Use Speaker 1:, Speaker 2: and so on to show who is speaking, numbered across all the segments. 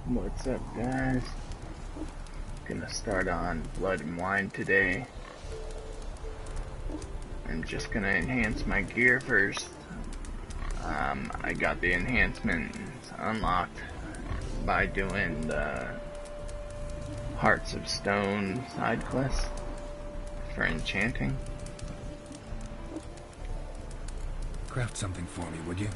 Speaker 1: What's up, guys? Gonna start on Blood and Wine today. I'm just gonna enhance my gear first. I got the enhancements unlocked by doing the Hearts of Stone side quest for enchanting.
Speaker 2: Craft something for me, would you?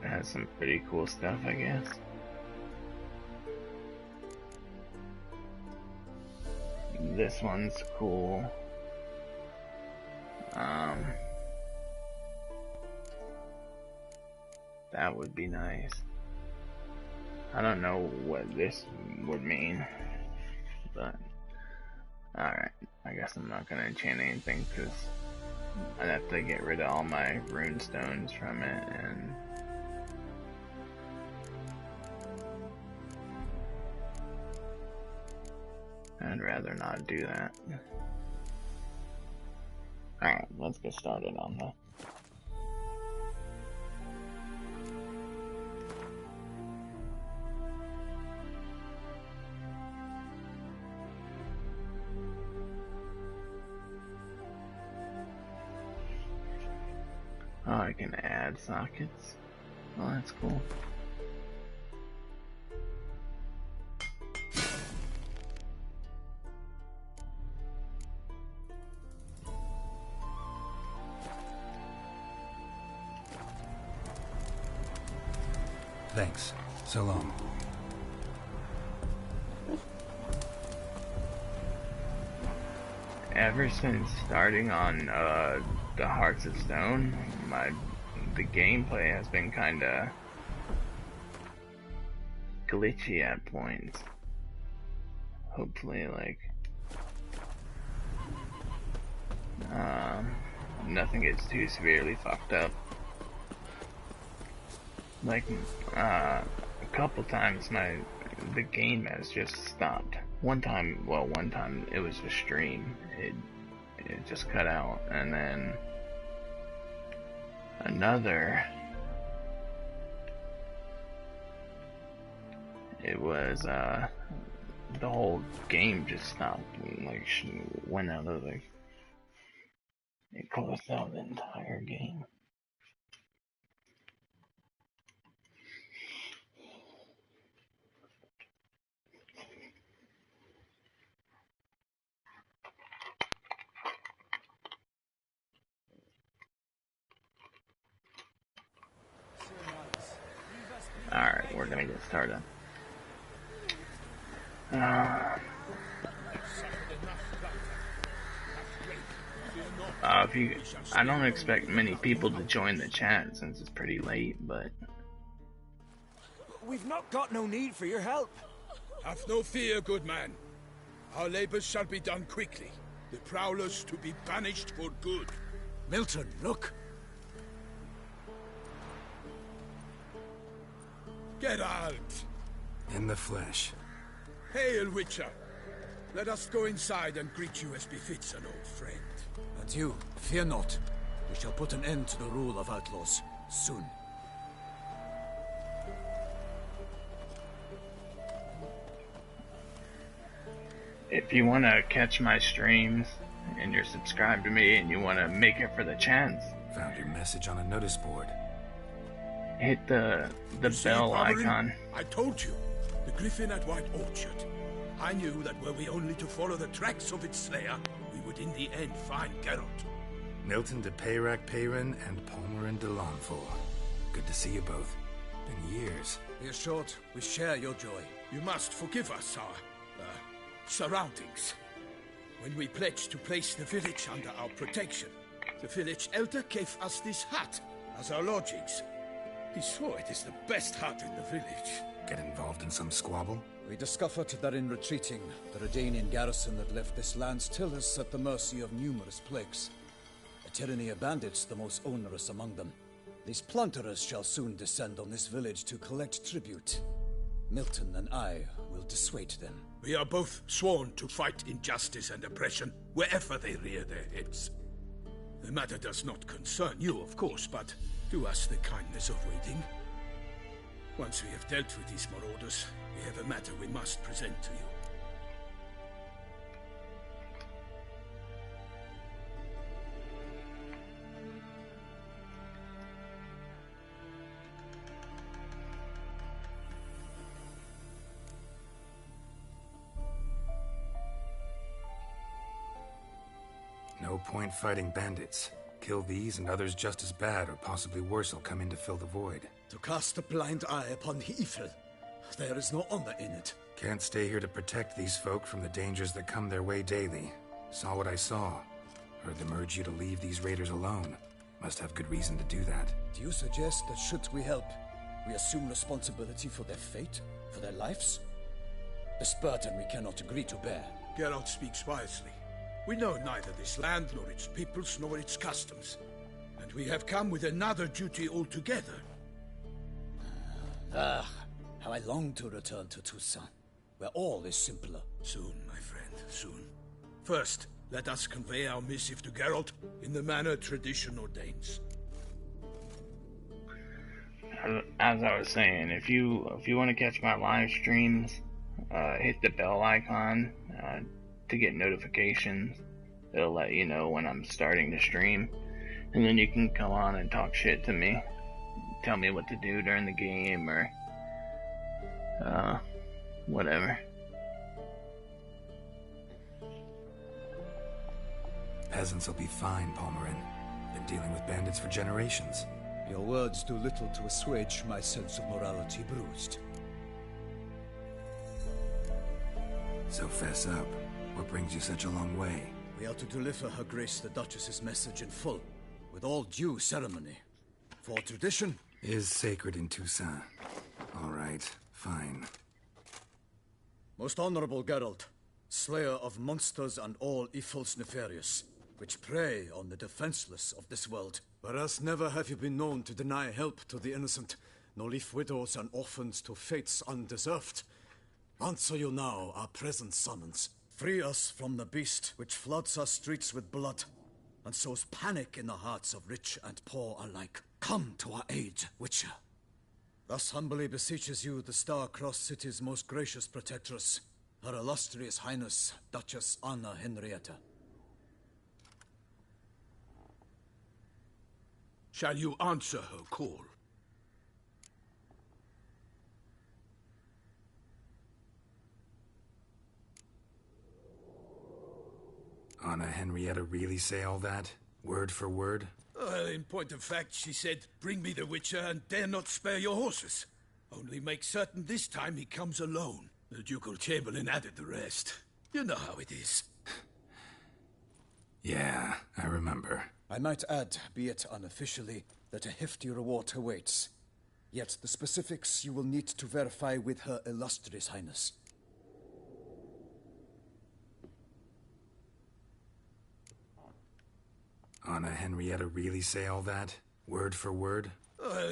Speaker 1: Has some pretty cool stuff, I guess. This one's cool. That would be nice. I don't know what this would mean, but alright. I guess I'm not gonna enchant anything because I'd have to get rid of all my rune stones from it, and I'd rather not do that. Alright, let's get started on that. Oh, I can add sockets. Oh, that's cool.
Speaker 2: Thanks. So long.
Speaker 1: Ever since starting on the Hearts of Stone, the gameplay has been kinda glitchy at points. Hopefully, like, nothing gets too severely fucked up. Like, a couple times the game has just stopped. One time it was a stream. It just cut out, and then another, it was the whole game just stopped. Like, went out of the, it closed out the entire game. we're gonna get started. I don't expect many people to join the chat since it's pretty late, but
Speaker 3: we've not got no need for your help.
Speaker 4: Have no fear, good man. Our labors shall be done quickly. The Prowlers to be banished for good.
Speaker 3: Milton, look.
Speaker 4: Geralt!
Speaker 2: In the flesh.
Speaker 4: Hail, Witcher! Let us go inside and greet you as befits an old friend.
Speaker 3: And you, fear not. We shall put an end to the rule of outlaws, soon.
Speaker 1: if you want to catch my streams and you're subscribed to me and you want to make it for the chance,
Speaker 2: Found your message on a notice board.
Speaker 1: hit the
Speaker 4: See,
Speaker 1: bell
Speaker 4: Pomeroy?
Speaker 1: icon.
Speaker 4: I told you. The Griffin at White Orchard. I knew that were we only to follow the tracks of its slayer, we would in the end find Geralt.
Speaker 2: Milton de Peyrac Peyrin and Palmerin de Lawnful. Good to see you both. Been years.
Speaker 3: Be assured, we share your joy.
Speaker 4: You must forgive us our surroundings. When we pledged to place the village under our protection, the village elder gave us this hut as our lodgings. He swore it is the best hut in the village.
Speaker 2: Get involved in some squabble?
Speaker 3: We discovered that in retreating, the Redanian garrison that left this land still is at the mercy of numerous plagues. A tyranny of bandits, the most onerous among them. These plunderers shall soon descend on this village to collect tribute. Milton and I will dissuade them.
Speaker 4: We are both sworn to fight injustice and oppression wherever they rear their heads. The matter does not concern you, of course, but do us the kindness of waiting. Once we have dealt with these marauders, we have a matter we must present to you.
Speaker 2: No point fighting bandits. Kill these and others just as bad or possibly worse will come in to fill the void.
Speaker 3: To cast a blind eye upon the evil. There is no honor in it.
Speaker 2: Can't stay here to protect these folk from the dangers that come their way daily. Saw what I saw. Heard them urge you to leave these raiders alone. Must have good reason to do that.
Speaker 3: Do you suggest that should we help, we assume responsibility for their fate? For their lives? This burden we cannot agree to bear.
Speaker 4: Geralt speaks wisely. We know neither this land, nor its peoples, nor its customs. And we have come with another duty altogether.
Speaker 3: Ah, how I long to return to Toussaint, where all is simpler.
Speaker 4: Soon, my friend, soon. First, let us convey our missive to Geralt in the manner tradition ordains.
Speaker 1: As I was saying, if you want to catch my live streams, hit the bell icon to get notifications. It'll let you know when I'm starting to stream, and then you can come on and talk shit to me, tell me what to do during the game, or whatever.
Speaker 2: Peasants will be fine, Palmerin. Been dealing with bandits for generations.
Speaker 3: Your words do little to assuage my sense of morality bruised.
Speaker 2: So fess up. What brings you such a long way?
Speaker 3: We are to deliver Her Grace the Duchess's message in full, with all due ceremony. For tradition
Speaker 2: is sacred in Toussaint. All right, fine.
Speaker 3: Most honorable Geralt, slayer of monsters and all evils nefarious, which prey on the defenseless of this world. Whereas never have you been known to deny help to the innocent, nor leave widows and orphans to fates undeserved. Answer you now our present summons. Free us from the beast which floods our streets with blood, and sows panic in the hearts of rich and poor alike. Come to our aid, Witcher. Thus humbly beseeches you the Star-Crossed City's most gracious protectress, Her Illustrious Highness, Duchess Anna Henrietta.
Speaker 4: Shall you answer her call?
Speaker 2: Anna Henrietta really say all that? Word for word?
Speaker 4: Well, in point of fact, she said, "Bring me the Witcher and dare not spare your horses." Only make certain this time he comes alone. The Ducal Chamberlain added the rest. You know how it is.
Speaker 2: Yeah, I remember.
Speaker 3: I might add, be it unofficially, that a hefty reward awaits. Yet the specifics you will need to verify with Her Illustrious Highness.
Speaker 2: Anna Henrietta really say all that? Word for word?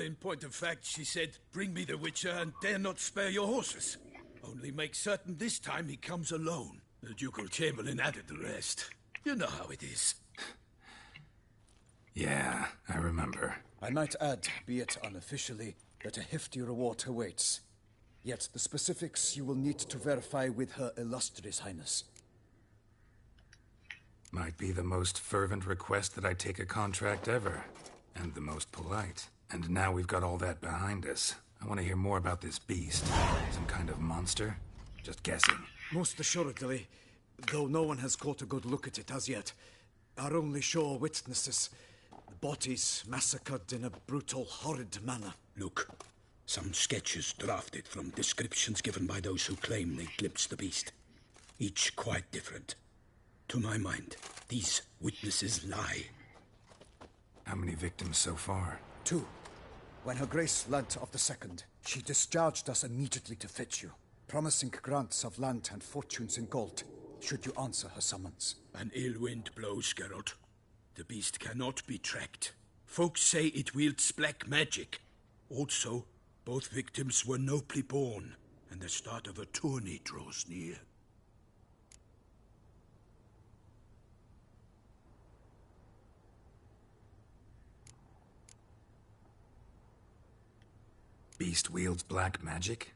Speaker 4: In point of fact, she said, bring me the Witcher and dare not spare your horses. Only make certain this time he comes alone. The Ducal Chamberlain added the rest. You know how it is.
Speaker 2: Yeah, I remember.
Speaker 3: I might add, be it unofficially, that a hefty reward awaits. Yet the specifics you will need to verify with Her Illustrious Highness.
Speaker 2: Might be the most fervent request that I take a contract ever. And the most polite. And now we've got all that behind us. I want to hear more about this beast. Some kind of monster? Just guessing.
Speaker 3: Most assuredly, though no one has caught a good look at it as yet. Our only sure witnesses, the bodies massacred in a brutal, horrid manner.
Speaker 4: Look, some sketches drafted from descriptions given by those who claim they glimpsed the beast. Each quite different. To my mind, these witnesses lie.
Speaker 2: How many victims so far?
Speaker 3: 2. When Her Grace learnt of the second, she discharged us immediately to fetch you, promising grants of land and fortunes in gold, should you answer her summons.
Speaker 4: An ill wind blows, Geralt. The beast cannot be tracked. Folks say it wields black magic. Also, both victims were nobly born, and the start of a tourney draws near.
Speaker 2: Beast wields black magic?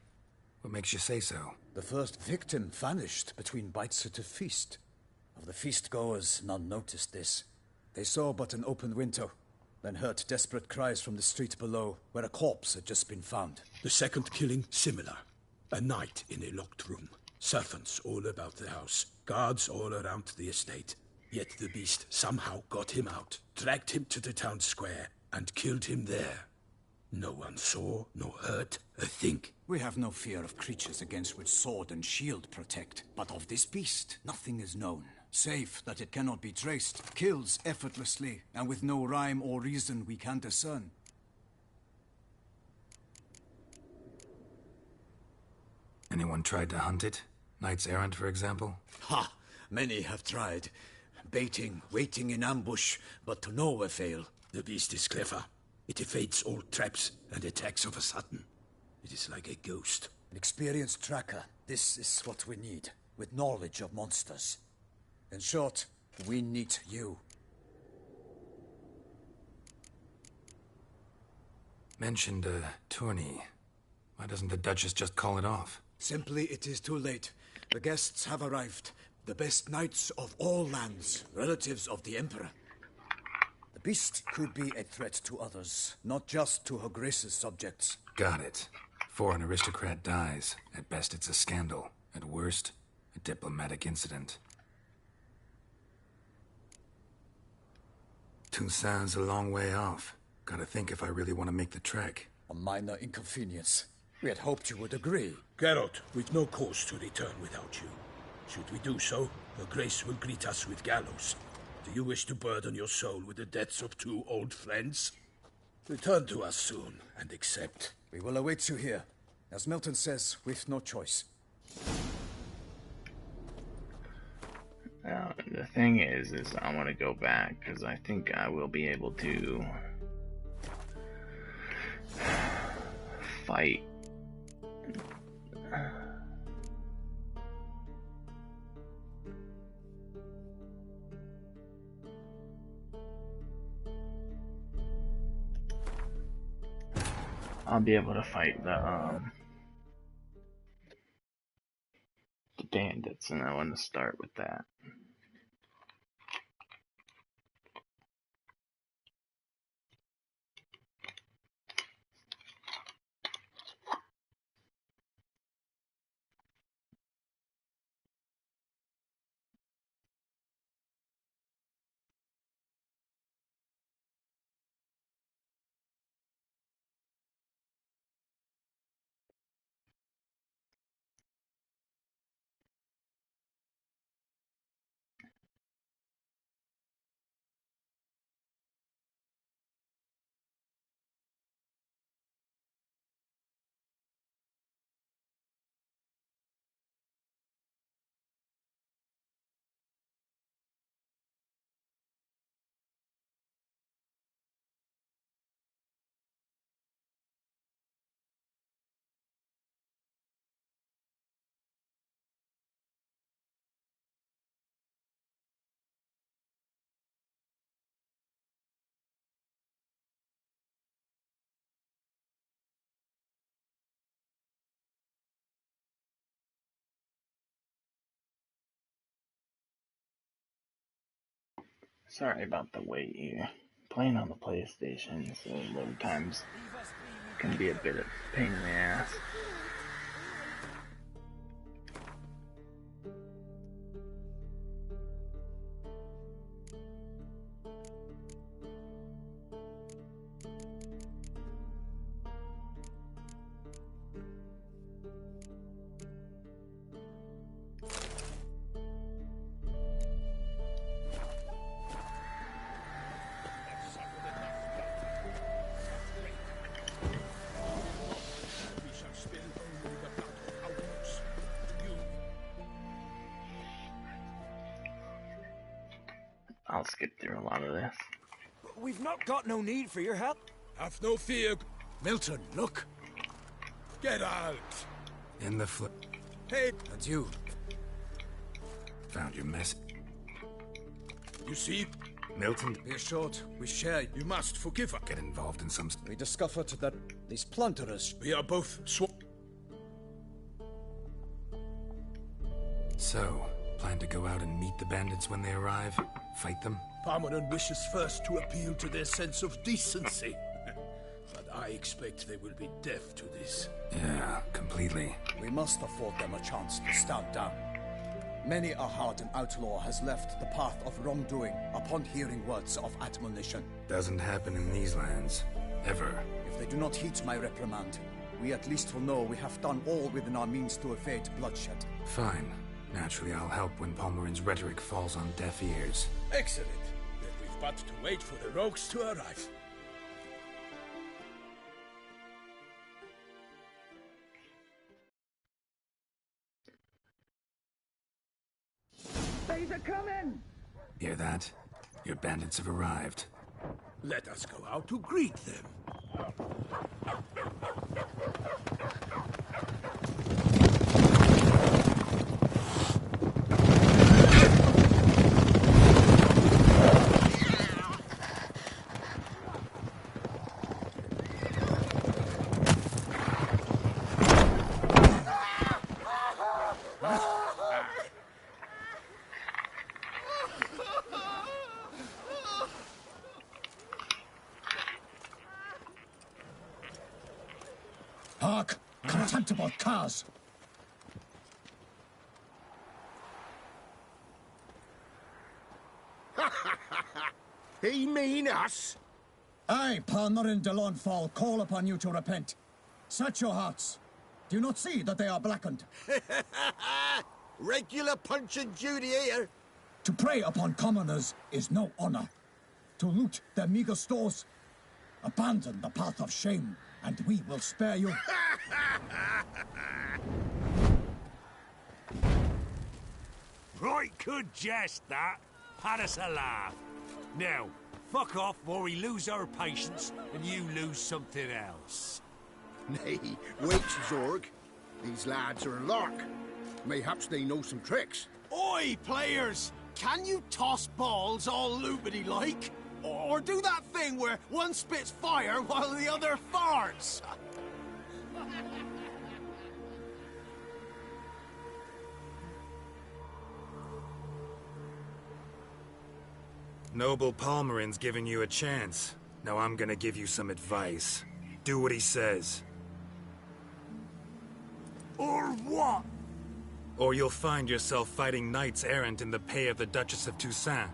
Speaker 2: What makes you say so?
Speaker 3: The first victim vanished between bites at a feast. Of the feast-goers, none noticed this. They saw but an open window, then heard desperate cries from the street below, where a corpse had just been found.
Speaker 4: The second killing, similar. A night in a locked room. Servants all about the house. Guards all around the estate. Yet the beast somehow got him out, dragged him to the town square, and killed him there. No one saw, nor heard a thing.
Speaker 3: We have no fear of creatures against which sword and shield protect. But of this beast, nothing is known. Save that it cannot be traced, kills effortlessly, and with no rhyme or reason we can discern.
Speaker 2: Anyone tried to hunt it? Knights errant, for example?
Speaker 3: Ha! Many have tried. Baiting, waiting in ambush, but to no avail.
Speaker 4: The beast is clever. It evades all traps and attacks of a sudden. It is like a ghost.
Speaker 3: An experienced tracker. This is what we need, with knowledge of monsters. In short, we need you.
Speaker 2: Mentioned a tourney. Why doesn't the Duchess just call it off?
Speaker 3: Simply, it is too late. The guests have arrived. The best knights of all lands, relatives of the Emperor. The beast could be a threat to others, not just to Her Grace's subjects.
Speaker 2: Got it. Before an aristocrat dies, at best it's a scandal. At worst, a diplomatic incident. Toussaint's a long way off. Gotta think if I really want to make the trek.
Speaker 3: A minor inconvenience. We had hoped you would agree.
Speaker 4: Geralt, we've no cause to return without you. Should we do so, Her Grace will greet us with gallows. Do you wish to burden your soul with the deaths of 2 old friends? Return to us soon, and accept.
Speaker 3: We will await you here. As Milton says, we've no choice.
Speaker 1: Now, the thing is I want to go back, because I think I will be able to fight. I'll be able to fight the bandits, and I want to start with that. Sorry about the wait here. Playing on the PlayStation, so load times can be a bit of a pain in the ass. I'll skip through a lot of this.
Speaker 5: We've not got no need for your help.
Speaker 4: Have no fear.
Speaker 3: Milton, look!
Speaker 4: Get out.
Speaker 2: In the
Speaker 4: Hey,
Speaker 3: And you.
Speaker 2: Found your mess.
Speaker 4: you see,
Speaker 2: Milton,
Speaker 3: Be assured, we share.
Speaker 4: you must forgive us.
Speaker 2: get involved in some...
Speaker 3: We discovered that these plunderers.
Speaker 4: We are both
Speaker 2: So, plan to go out and meet the bandits when they arrive? Fight them?
Speaker 4: Parmeran wishes first to appeal to their sense of decency. But I expect they will be deaf to this.
Speaker 2: Yeah, completely.
Speaker 3: We must afford them a chance to stand down. Many a hardened outlaw has left the path of wrongdoing upon hearing words of admonition.
Speaker 2: Doesn't happen in these lands. Ever.
Speaker 3: If they do not heed my reprimand, we at least will know we have done all within our means to evade bloodshed.
Speaker 2: Fine. Naturally, I'll help when Palmerin's rhetoric falls on deaf ears.
Speaker 4: Excellent. Then we've but to wait for the rogues to arrive.
Speaker 6: They's a coming!
Speaker 2: Hear that? Your bandits have arrived.
Speaker 4: Let us go out to greet them.
Speaker 3: Hark! Contemptible cars!
Speaker 7: He mean us?
Speaker 3: I, Palmerin de Launfal, call upon you to repent. Set your hearts. Do you not see that they are blackened?
Speaker 7: Regular Punch and Judy here.
Speaker 3: To prey upon commoners is no honor. To loot their meager stores, abandon the path of shame, and we will spare you.
Speaker 5: Right good jest, that. Had us a laugh. Now, fuck off or we lose our patience and you lose something else.
Speaker 7: Nay, wait, Zorg. These lads are a lark. Mayhaps they know some tricks.
Speaker 8: Oi, players! Can you toss balls all loopity-like? Or do that thing where one spits fire while the other farts?
Speaker 2: Noble Palmerin's giving you a chance. Now I'm gonna give you some advice. Do what he says.
Speaker 5: Or what?
Speaker 2: Or you'll find yourself fighting knights errant in the pay of the Duchess of Toussaint.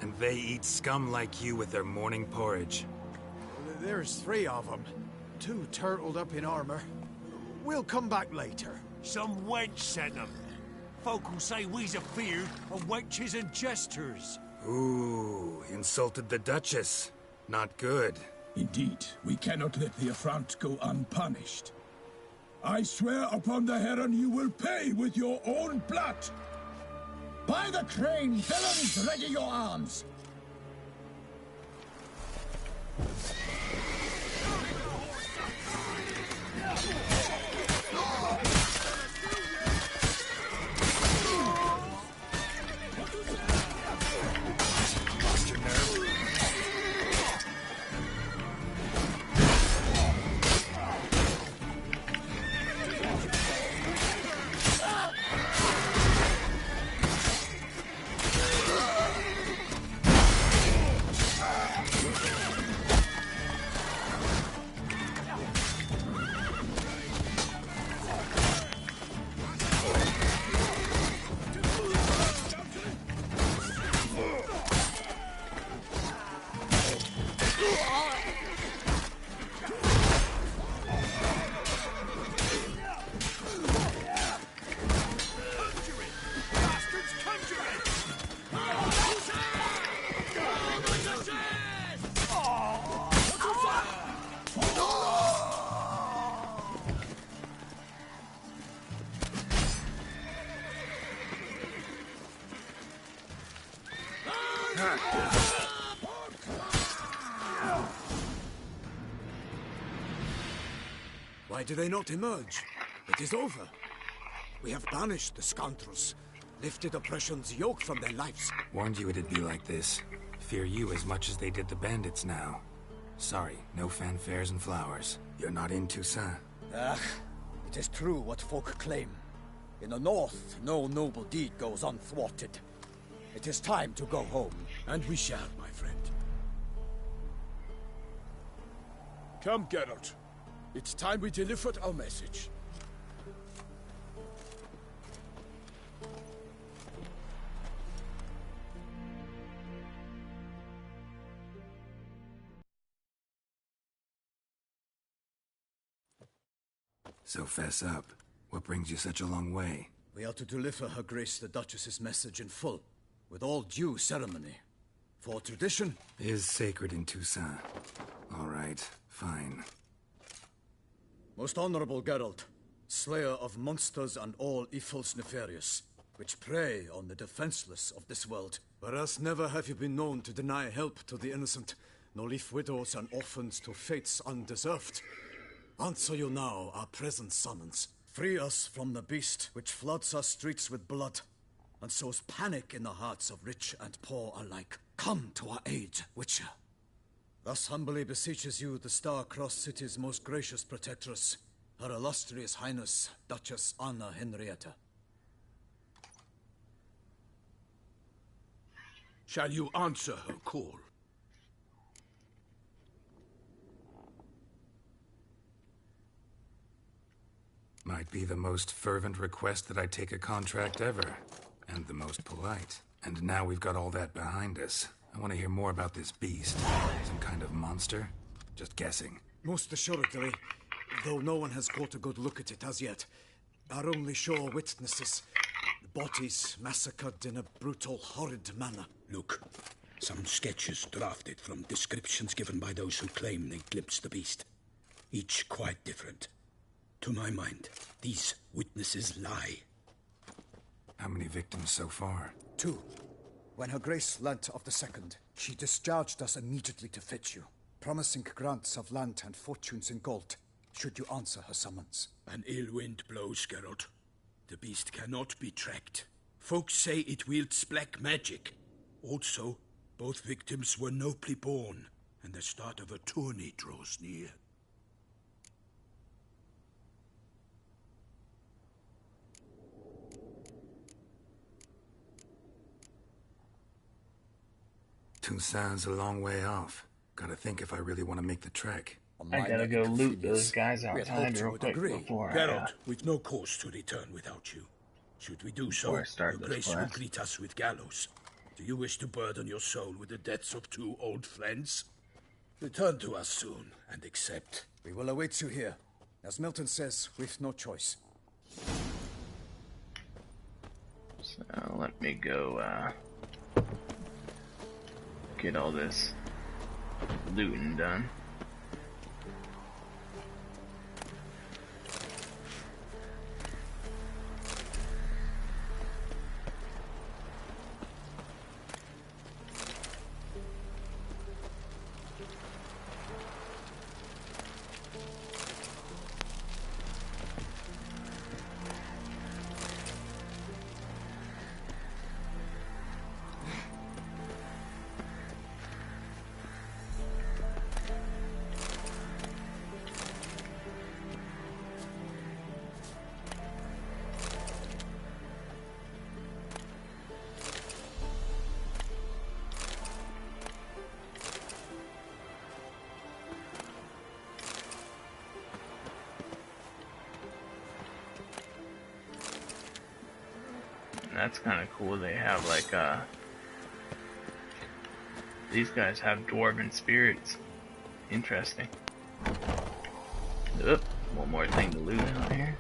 Speaker 2: And they eat scum like you with their morning porridge.
Speaker 8: There's 3 of them. 2 turtled up in armor. We'll come back later.
Speaker 5: Some wench sent them. Folk who say we's afeard of wenches and jesters.
Speaker 2: Ooh, insulted the Duchess. Not good.
Speaker 9: Indeed, we cannot let the affront go unpunished. I swear upon the Heron you will pay with your own blood!
Speaker 3: By the crane, villains, ready your arms!
Speaker 2: Lost your nerve?
Speaker 3: Why do they not emerge? It is over. We have banished the scoundrels, lifted oppression's yoke from their lives.
Speaker 2: Warned you it'd be like this. Fear you as much as they did the bandits now. Sorry, no fanfares and flowers. You're not in Toussaint.
Speaker 3: Ah, it is true what folk claim. In the north, no noble deed goes unthwarted. It is time to go home.
Speaker 4: And we shall, my friend. Come, Geralt. It's time we delivered our message.
Speaker 2: So fess up. What brings you such a long way?
Speaker 3: We are to deliver Her Grace the Duchess's message in full, with all due ceremony. For tradition
Speaker 2: is sacred in Toussaint. All right, fine.
Speaker 3: Most honorable Geralt, slayer of monsters and all evils nefarious, which prey on the defenseless of this world. Whereas never have you been known to deny help to the innocent, nor leave widows and orphans to fates undeserved. Answer you now our present summons. Free us from the beast which floods our streets with blood, and sows panic in the hearts of rich and poor alike. Come to our aid, Witcher. Thus humbly beseeches you the Star-Crossed City's most gracious protectress, Her Illustrious Highness, Duchess Anna Henrietta.
Speaker 4: Shall you answer her call?
Speaker 2: Might be the most fervent request that I take a contract ever. And the most polite. And now we've got all that behind us. I want to hear more about this beast. Some kind of monster? Just guessing.
Speaker 3: Most assuredly, though no one has caught a good look at it as yet. Our only sure witnesses. The bodies massacred in a brutal, horrid manner.
Speaker 4: Look, some sketches drafted from descriptions given by those who claim they glimpsed the beast. Each quite different. To my mind, these witnesses lie.
Speaker 2: How many victims so far?
Speaker 3: 2. When Her Grace learnt of the second, she discharged us immediately to fetch you, promising grants of land and fortunes in gold, should you answer her summons.
Speaker 4: An ill wind blows, Geralt. The beast cannot be tracked. Folks say it wields black magic. Also, both victims were nobly born, and the start of a tourney draws near.
Speaker 2: Toussaint's a long way off. Gotta think if I really want to make the trek.
Speaker 1: I gotta go loot those guys outside real quick before
Speaker 4: Geralt, we've no cause to return without you. Should we do so, Your Grace will greet us with gallows. Do you wish to burden your soul with the deaths of 2 old friends? Return to us soon, and accept.
Speaker 3: We will await you here. As Milton says, we've no choice.
Speaker 1: So, let me go, get all this looting done. That's kind of cool. They have like these guys have dwarven spirits. Interesting. Oop, one more thing to loot out here.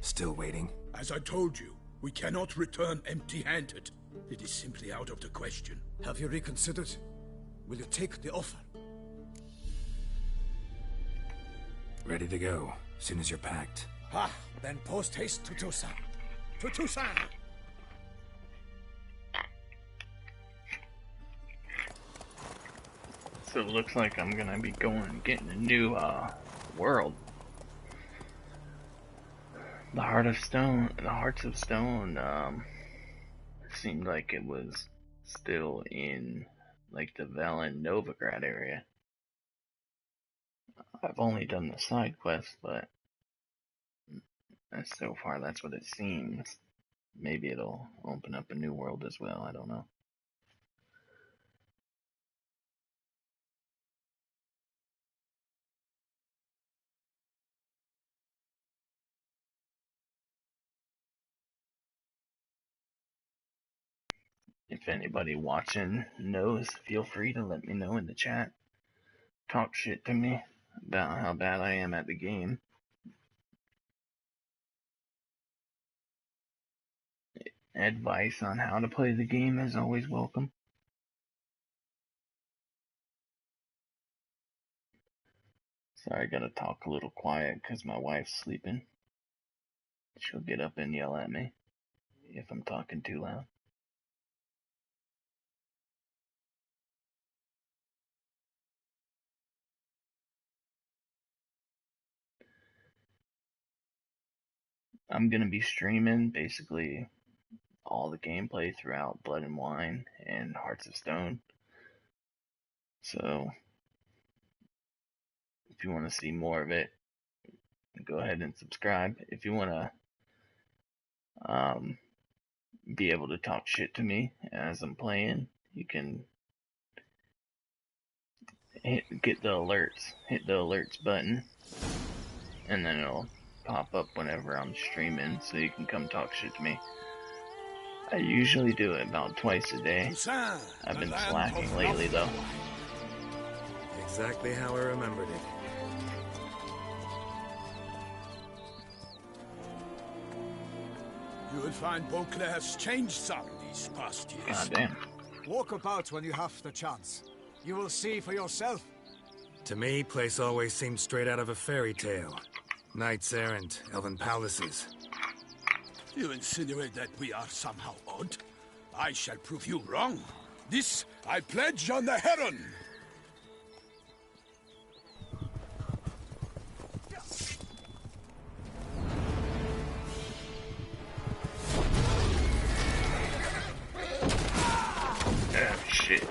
Speaker 2: Still waiting?
Speaker 4: As I told you, we cannot return empty-handed. It is simply out of the question.
Speaker 3: Have you reconsidered? Will you take the offer?
Speaker 2: Ready to go, as soon as you're packed.
Speaker 3: Ah, then post haste to Toussaint. To Toussaint!
Speaker 1: So it looks like I'm gonna be getting a new world. The Hearts of Stone seemed like it was still in like the Velen Novigrad area. I've only done the side quest, but so far that's what it seems. Maybe it'll open up a new world as well, I don't know. If anybody watching knows, feel free to let me know in the chat. Talk shit to me about how bad I am at the game. Advice on how to play the game is always welcome. Sorry, I gotta talk a little quiet because my wife's sleeping. She'll get up and yell at me if I'm talking too loud. I'm gonna be streaming basically all the gameplay throughout Blood and Wine and Hearts of Stone. So if you want to see more of it, go ahead and subscribe. If you want to be able to talk shit to me as I'm playing, you can hit the alerts button, and then it'll pop up whenever I'm streaming, so you can come talk shit to me. I usually do it about twice a day. I've been slacking lately though.
Speaker 2: Exactly how I remembered it.
Speaker 4: You will find Beauclair has changed some these past years.
Speaker 1: God damn.
Speaker 8: Walk about when you have the chance. You will see for yourself.
Speaker 2: To me, place always seemed straight out of a fairy tale. Knights errant, elven palaces.
Speaker 4: You insinuate that we are somehow odd? I shall prove you wrong. This I pledge on the Heron.
Speaker 1: Oh shit.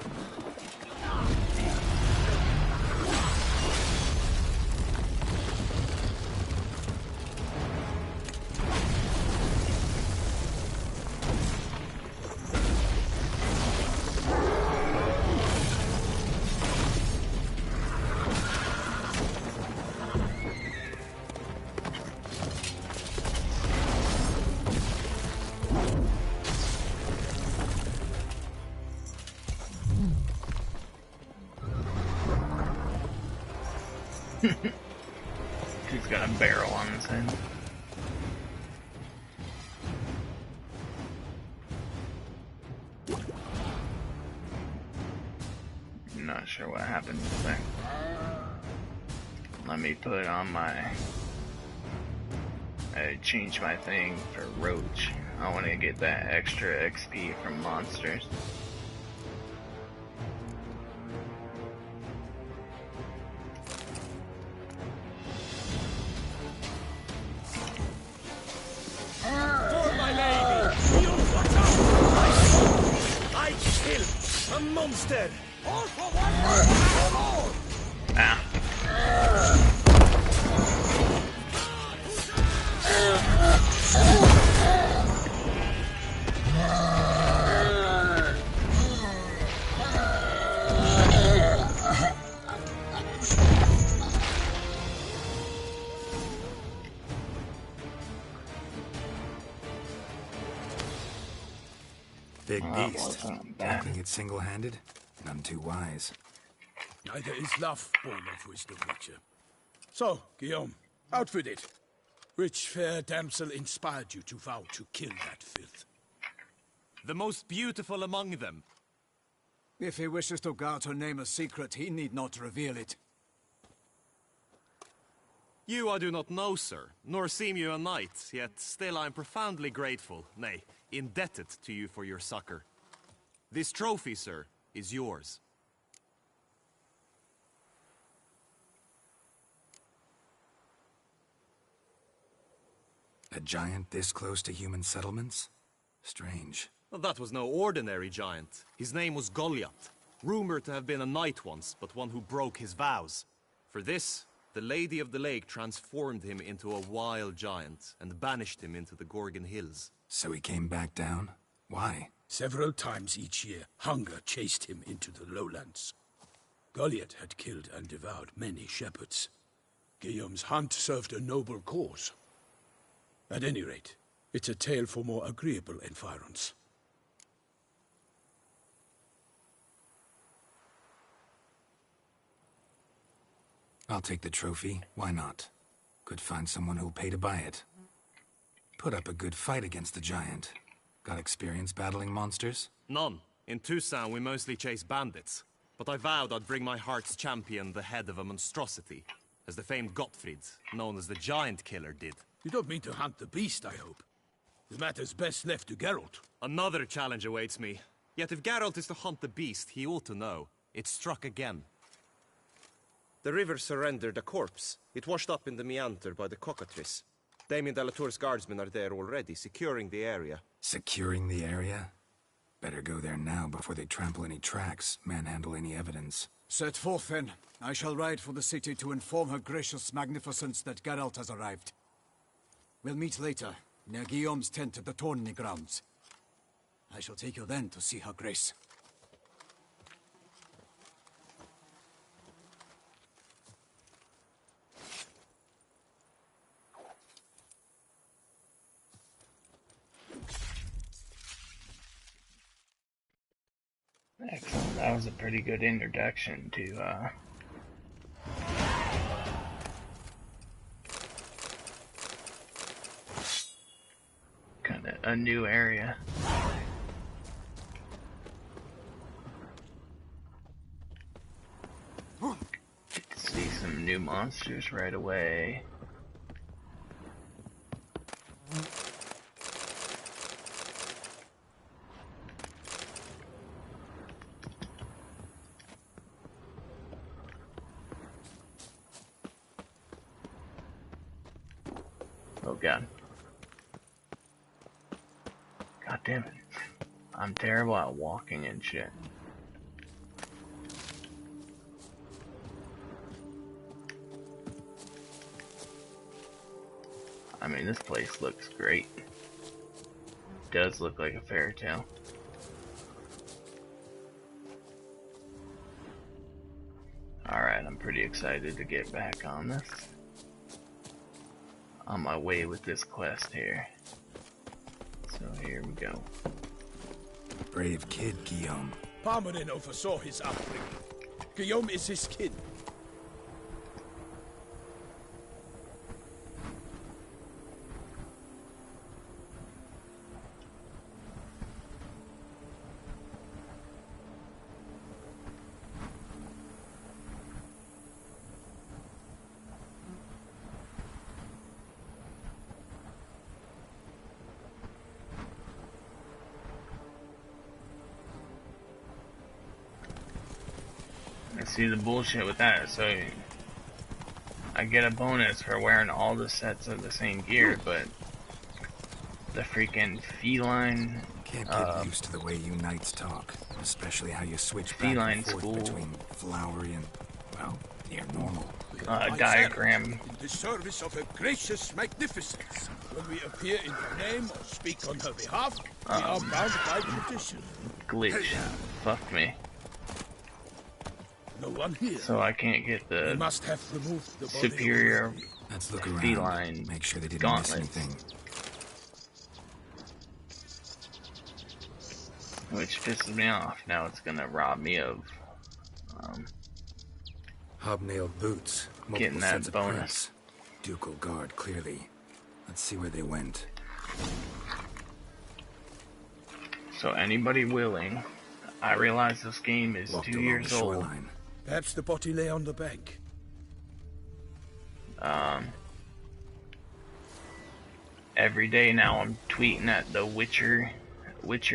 Speaker 1: He's got a barrel on his head. I'm not sure what happened there. Let me put on my... I changed my thing for Roach. I want to get that extra XP from monsters.
Speaker 8: A monster!
Speaker 2: big beast.
Speaker 1: Wasn't bad.
Speaker 2: Tackling it single-handed? None too wise.
Speaker 4: Neither is love born of wisdom, Witcher. So, Guillaume, out with it. Which fair damsel inspired you to vow to kill that filth?
Speaker 6: The most beautiful among them.
Speaker 3: If he wishes to guard her name a secret, he need not reveal it.
Speaker 6: You I do not know, sir, nor seem you a knight, yet still I am profoundly grateful, nay, indebted to you for your succor. This trophy, sir, is yours.
Speaker 2: A giant this close to human settlements? Strange.
Speaker 6: Well, that was no ordinary giant. His name was Goliath, rumored to have been a knight once, but one who broke his vows. For this, the Lady of the Lake transformed him into a wild giant and banished him into the Gorgon Hills.
Speaker 2: So he came back down? Why?
Speaker 4: Several times each year, hunger chased him into the lowlands. Goliath had killed and devoured many shepherds. Guillaume's hunt served a noble cause. At any rate, it's a tale for more agreeable environs.
Speaker 2: I'll take the trophy. Why not? Could find someone who'll pay to buy it. Put up a good fight against the giant. Got experience battling monsters?
Speaker 6: None. In Toussaint we mostly chase bandits. But I vowed I'd bring my heart's champion the head of a monstrosity, as the famed Gottfried, known as the Giant Killer, did.
Speaker 4: You don't mean to hunt the beast, I hope. The matter's best left to Geralt.
Speaker 6: Another challenge awaits me. Yet if Geralt is to hunt the beast, he ought to know. It struck again. The river surrendered a corpse. It washed up in the meander by the cockatrice. Damien de la Tour's guardsmen are there already, securing the area.
Speaker 2: Securing the area? Better go there now before they trample any tracks, manhandle any evidence.
Speaker 3: Set forth, then. I shall ride for the city to inform her gracious magnificence that Geralt has arrived. We'll meet later, near Guillaume's tent at the Tourney grounds. I shall take you then to see her grace.
Speaker 1: Excellent. That was a pretty good introduction to kind of a new area. Get to see some new monsters right away. Oh god. God damn it. I'm terrible at walking and shit. I mean, this place looks great. Does look like a fairy tale. Alright, I'm pretty excited to get back on this. On my way with this quest here. So here we go.
Speaker 2: Brave kid, Guillaume.
Speaker 4: Parmerin oversaw his upbringing. Guillaume is his kin.
Speaker 1: See the bullshit with that, so I get a bonus for wearing all the sets of the same gear, but the freaking feline
Speaker 2: Can't get used to the way you knights talk, especially how you switch back
Speaker 1: feline
Speaker 2: and forth
Speaker 1: school
Speaker 2: between flowery and, well, near normal.
Speaker 1: diagram.
Speaker 4: In the service of her gracious magnificence. When we appear in her name or speak on her behalf, we are bound by tradition.
Speaker 1: Glitch. Fuck me.
Speaker 4: No one here.
Speaker 1: So I can't get
Speaker 4: We
Speaker 1: the
Speaker 4: must have removed the body
Speaker 1: superior
Speaker 2: Let's look around.
Speaker 1: feline
Speaker 2: Make sure they didn't miss
Speaker 1: gauntlet.
Speaker 2: anything.
Speaker 1: which pisses me off. Now it's gonna rob me of
Speaker 2: Hobnailed boots.
Speaker 1: Getting
Speaker 2: Multiple
Speaker 1: that
Speaker 2: sets of
Speaker 1: bonus.
Speaker 2: prints. Ducal guard, clearly. Let's see where they went.
Speaker 1: So anybody willing, I realize this game is
Speaker 2: Walked
Speaker 1: 2
Speaker 2: along
Speaker 1: years
Speaker 2: the
Speaker 1: old.
Speaker 2: shoreline.
Speaker 4: Perhaps the body lay on the bank.
Speaker 1: Every day now I'm tweeting at the Witcher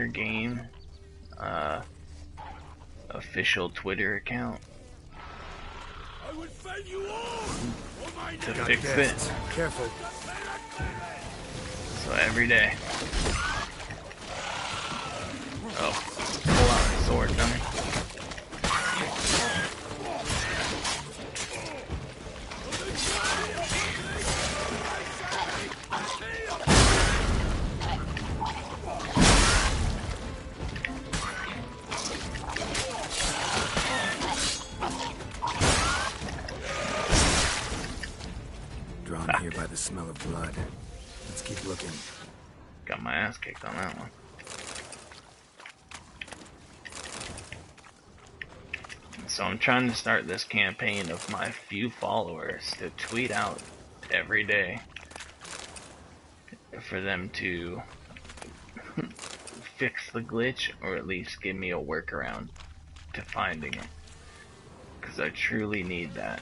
Speaker 1: game official Twitter account
Speaker 5: I will fell you all! Oh my
Speaker 1: to
Speaker 2: Got
Speaker 1: fix
Speaker 2: guests.
Speaker 1: it.
Speaker 2: Careful.
Speaker 1: So every day. Oh, pull out the sword, dummy.
Speaker 2: Drawn here by the smell of blood. Let's keep looking.
Speaker 1: Got my ass kicked on that one. So I'm trying to start this campaign of my few followers to tweet out every day for them to fix the glitch or at least give me a workaround to finding it. Because I truly need that.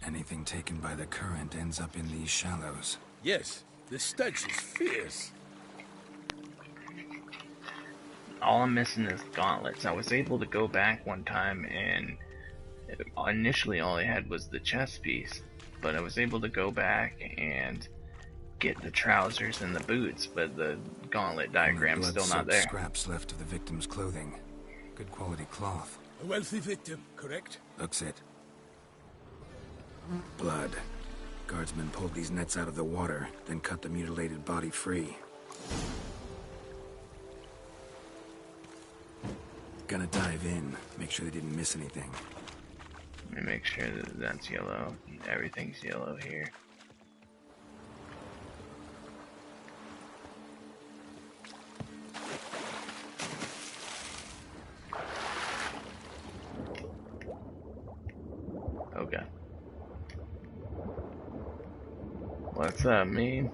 Speaker 2: Anything taken by the current ends up in these shallows.
Speaker 4: Yes, the stench is fierce.
Speaker 1: All I'm missing is gauntlets. I was able to go back one time and initially all I had was the chest piece, but I was able to go back and get the trousers and the boots, but the gauntlet diagram's still not there.
Speaker 2: Scraps left of the victim's clothing. Good quality cloth.
Speaker 4: A wealthy victim, correct?
Speaker 2: Looks it. Blood. Guardsmen pulled these nets out of the water, then cut the mutilated body free. Gonna dive in, make sure they didn't miss anything.
Speaker 1: Let me make sure that that's yellow. Everything's yellow here. Okay. What's that mean?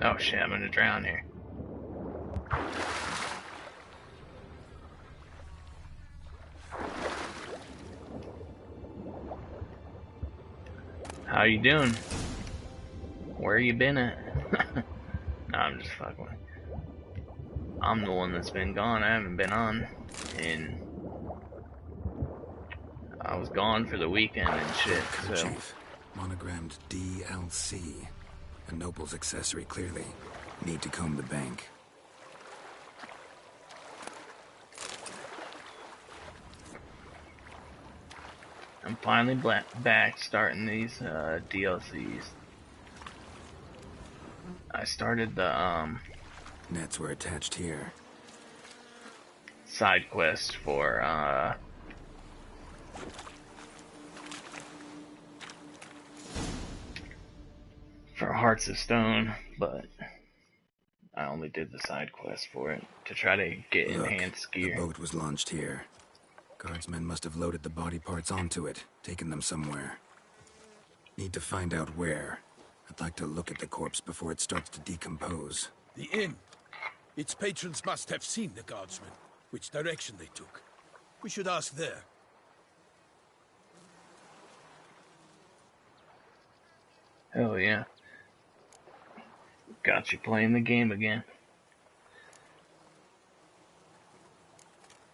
Speaker 1: Oh shit, I'm gonna drown here. How you doing? Where you been at? No, I'm just fucking with you. I'm the one that's been gone. I haven't been on. And I was gone for the weekend and shit, so...
Speaker 2: Chief. Monogrammed DLC. A noble's accessory, clearly. Need to comb the bank.
Speaker 1: I'm finally back starting these DLCs. I started the
Speaker 2: Nets were attached here.
Speaker 1: side quest for Hearts of Stone, but I only did the side quest for it to try to get enhanced gear.
Speaker 2: The boat was launched here. Guardsmen must have loaded the body parts onto it, taken them somewhere. Need to find out where. I'd like to look at the corpse before it starts to decompose.
Speaker 4: The inn. Its patrons must have seen the guardsmen, which direction they took. We should ask there.
Speaker 1: Hell yeah. Got you playing the game again.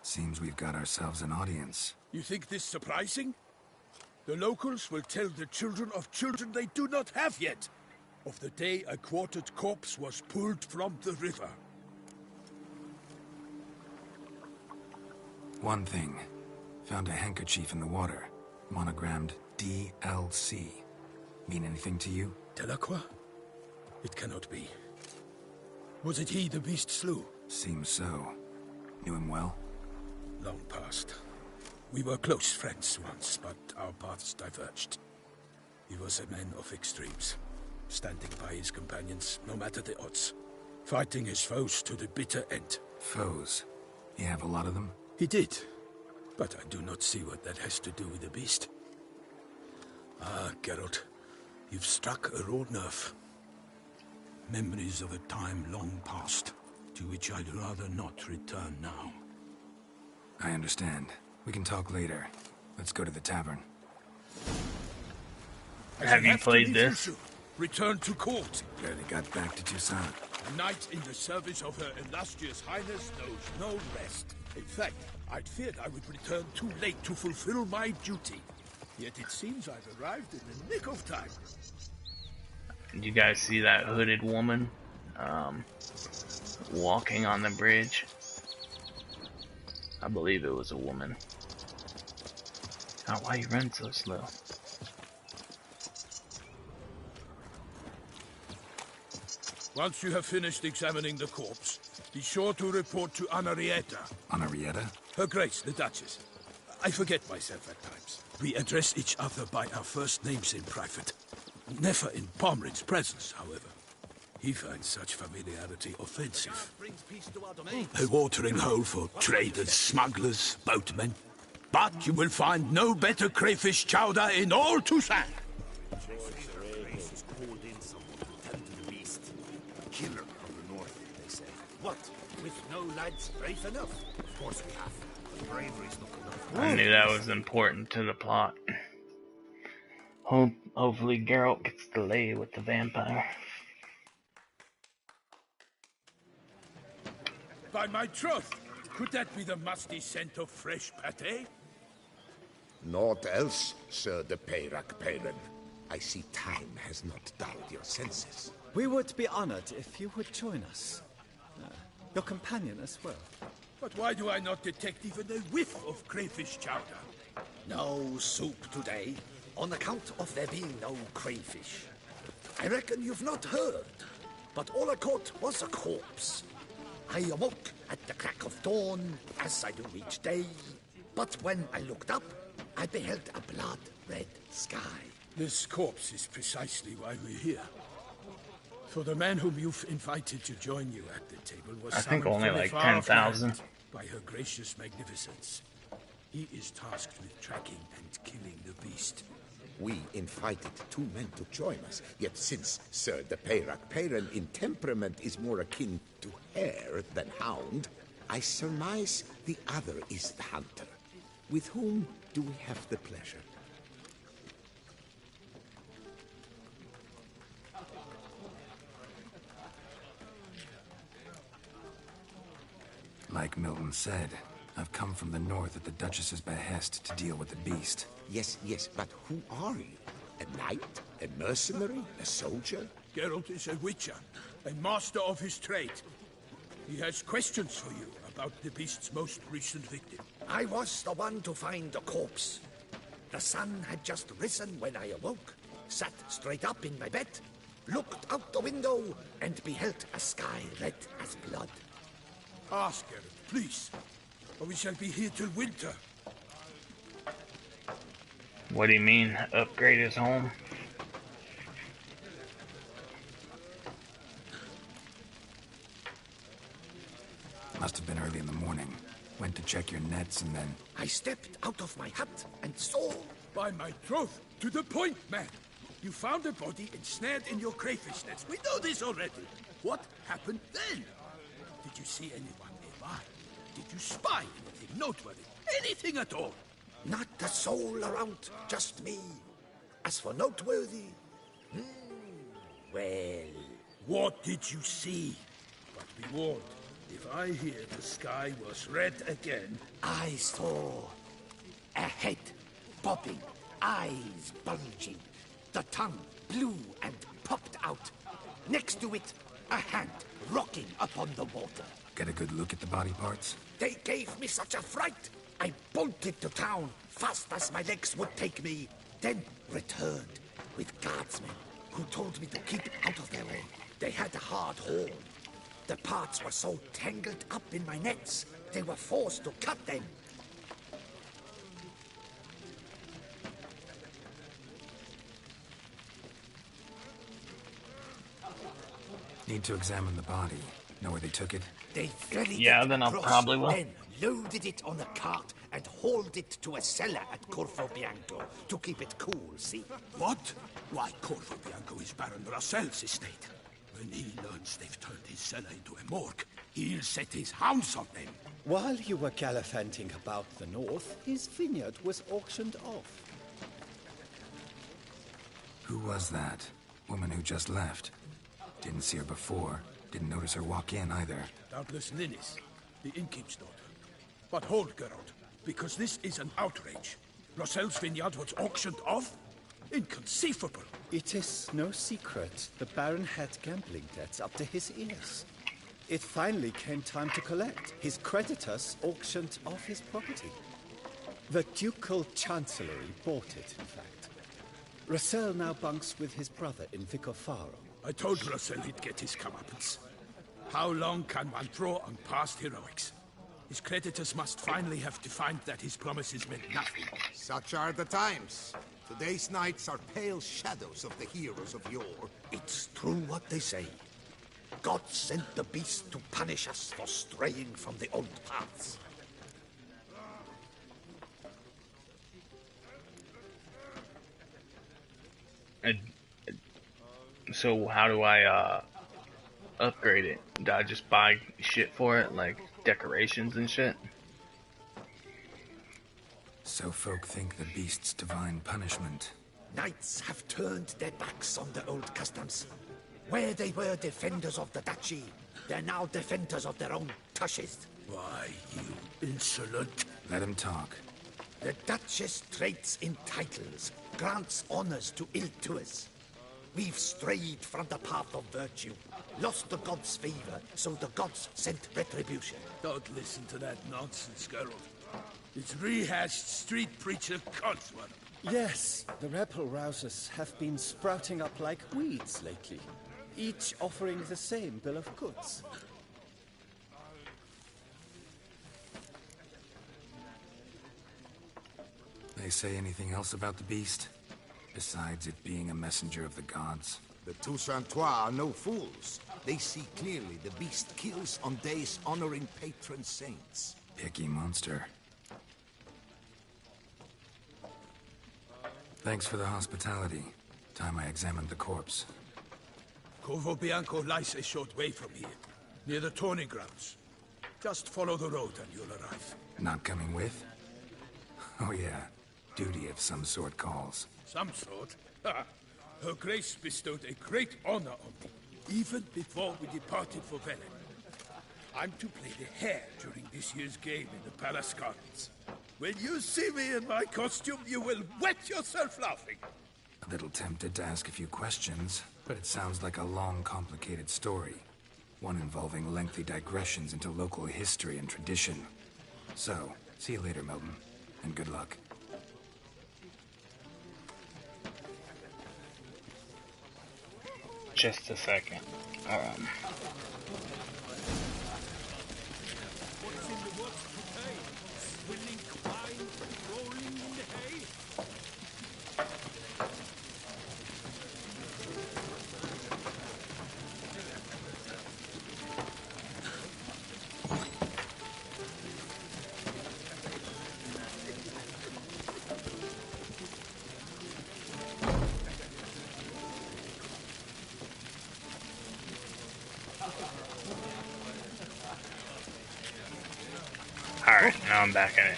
Speaker 2: Seems we've got ourselves an audience.
Speaker 4: You think this surprising? The locals will tell the children of children they do not have yet, of the day a quartered corpse was pulled from the river.
Speaker 2: One thing. Found a handkerchief in the water. Monogrammed DLC. Mean anything to you?
Speaker 4: Delacroix? It cannot be. Was it he the beast slew?
Speaker 2: Seems so. Knew him well?
Speaker 4: long past. We were close friends once, but our paths diverged. He was a man of extremes, standing by his companions, no matter the odds. Fighting his foes to the bitter end.
Speaker 2: Foes? You have a lot of them?
Speaker 4: He did, but I do not see what that has to do with the beast. Ah, Geralt, you've struck a raw nerve. Memories of a time long past, to which I'd rather not return now.
Speaker 2: I understand. We can talk later. Let's go to the tavern.
Speaker 1: Have you played this?
Speaker 4: Return to court.
Speaker 2: Barely got back to Toussaint.
Speaker 4: A knight in the service of her illustrious highness knows no rest. In fact, I'd feared I would return too late to fulfill my duty. Yet it seems I've arrived in the nick of time.
Speaker 1: Did you guys see that hooded woman walking on the bridge? I believe it was a woman. God, why you run so slow?
Speaker 4: Once you have finished examining the corpse, be sure to report to Anarietta.
Speaker 2: Anarietta?
Speaker 4: Her Grace, the Duchess. I forget myself at times. We address each other by our first names in private. Never in Pomrin's presence, however. He finds such familiarity offensive. A watering hole for traders, smugglers, boatmen. But you will find no better crayfish chowder in all Toussaint.
Speaker 5: Killer of the north, they say. What? With no lads brave enough? Of course we have. But bravery's not enough.
Speaker 1: I knew that was important to the plot. Hopefully Geralt gets to lay with the vampire.
Speaker 4: By my troth, could that be the musty scent of fresh pâté?
Speaker 10: Naught else, Sir de Peyrac Peyran. I see time has not dulled your senses.
Speaker 11: We would be honored if you would join us. Your companion as well.
Speaker 4: But why do I not detect even a whiff of crayfish chowder?
Speaker 12: No soup today, on account of there being no crayfish. I reckon you've not heard, but all I caught was a corpse. I awoke at the crack of dawn, as I do each day. But when I looked up, I beheld a blood-red sky.
Speaker 4: This corpse is precisely why we're here. For the man whom you've invited to join you at the table was
Speaker 1: I think
Speaker 4: summoned
Speaker 1: only
Speaker 4: from a
Speaker 1: like
Speaker 4: far
Speaker 1: 10,000.
Speaker 4: land by her gracious magnificence. He is tasked with tracking and killing the beast.
Speaker 10: We invited two men to join us, yet since Sir de Peyrac Peyran in temperament is more akin to hare than hound, I surmise the other is the hunter. With whom do we have the pleasure?
Speaker 2: Like Milton said, I've come from the north at the Duchess's behest to deal with the beast.
Speaker 10: Yes, but who are you? A knight? A mercenary? A soldier?
Speaker 4: Geralt is a witcher, a master of his trade. He has questions for you about the beast's most recent victim.
Speaker 12: I was the one to find the corpse. The sun had just risen when I awoke, sat straight up in my bed, looked out the window, and beheld a sky red as blood.
Speaker 4: Ask Geralt, please, or we shall be here till winter.
Speaker 1: What do you mean, upgrade his home?
Speaker 2: Must have been early in the morning. Went to check your nets and then...
Speaker 12: I stepped out of my hut and saw...
Speaker 4: By my troth, to the point, man. You found a body ensnared in your crayfish nets. We know this already. What happened then? Did you see anyone nearby? Did you spy anything noteworthy? Anything at all?
Speaker 12: Not a soul around, just me. As for noteworthy... well...
Speaker 4: What did you see? But be warned, if I hear the sky was red again...
Speaker 12: I saw a head popping, eyes bulging, the tongue blue and popped out. Next to it, a hand rocking upon the water.
Speaker 2: Get a good look at the body parts?
Speaker 12: They gave me such a fright. I bolted to town fast as my legs would take me, then returned with guardsmen who told me to keep out of their way. They had a hard hold. The parts were so tangled up in my nets, they were forced to cut them.
Speaker 2: Need to examine the body. Know where they took it?
Speaker 12: They ferried
Speaker 1: Yeah,
Speaker 12: it
Speaker 1: then I
Speaker 12: across,
Speaker 1: probably will.
Speaker 12: then loaded it on a cart and hauled it to a cellar at Corvo Bianco to keep it cool, see?
Speaker 4: What? Why, Corvo Bianco is Baron Russell's estate. When he learns they've turned his cellar into a morgue, he'll set his hounds on them.
Speaker 11: While you were gallivanting about the north, his vineyard was auctioned off.
Speaker 2: Who was that? Woman who just left. Didn't see her before. Didn't notice her walk in either.
Speaker 4: Doubtless Linnis, the innkeep's daughter. But hold, Geralt, because this is an outrage. Russell's vineyard was auctioned off? Inconceivable.
Speaker 11: It is no secret the Baron had gambling debts up to his ears. It finally came time to collect. His creditors auctioned off his property. The Ducal Chancellery bought it, in fact. Russell now bunks with his brother in Vicofaro.
Speaker 4: I told Russell he'd get his comeuppance. How long can one draw on past heroics? His creditors must finally have defined that his promises meant nothing.
Speaker 10: Such are the times. Today's knights are pale shadows of the heroes of yore.
Speaker 12: It's true what they say. God sent the beast to punish us for straying from the old paths.
Speaker 1: So how do I upgrade it? Do I just buy shit for it, like decorations and shit?
Speaker 2: So folk think the beast's divine punishment.
Speaker 12: Knights have turned their backs on the old customs. Where they were defenders of the duchy, they're now defenders of their own tushes.
Speaker 4: Why, you insolent...
Speaker 2: Let him talk.
Speaker 12: The Duchess trades in titles, grants honors to ill-doers. We've strayed from the path of virtue, lost the gods' favor, so the gods sent retribution.
Speaker 4: Don't listen to that nonsense, Geralt. It's rehashed street preacher codswallop.
Speaker 11: Yes, the rebel-rousers have been sprouting up like weeds lately, each offering the same bill of goods.
Speaker 2: They say anything else about the beast? Besides it being a messenger of the gods?
Speaker 10: The Toussaintois are no fools. They see clearly the beast kills on days honoring patron saints.
Speaker 2: Picky monster. Thanks for the hospitality. Time I examined the corpse.
Speaker 4: Corvo Bianco lies a short way from here, near the tourney grounds. Just follow the road and you'll arrive.
Speaker 2: Not coming with? Oh yeah, duty of some sort calls.
Speaker 4: Some sort? Her Grace bestowed a great honor on me, even before we departed for Velen. I'm to play the hare during this year's game in the Palace Gardens. When you see me in my costume, you will wet yourself laughing.
Speaker 2: A little tempted to ask a few questions, but it sounds like a long, complicated story. One involving lengthy digressions into local history and tradition. So, see you later, Milton, and good luck.
Speaker 1: Just a second.
Speaker 5: What's in the works today? Swilling wine, rolling in the hay?
Speaker 1: Alright, now I'm back in it.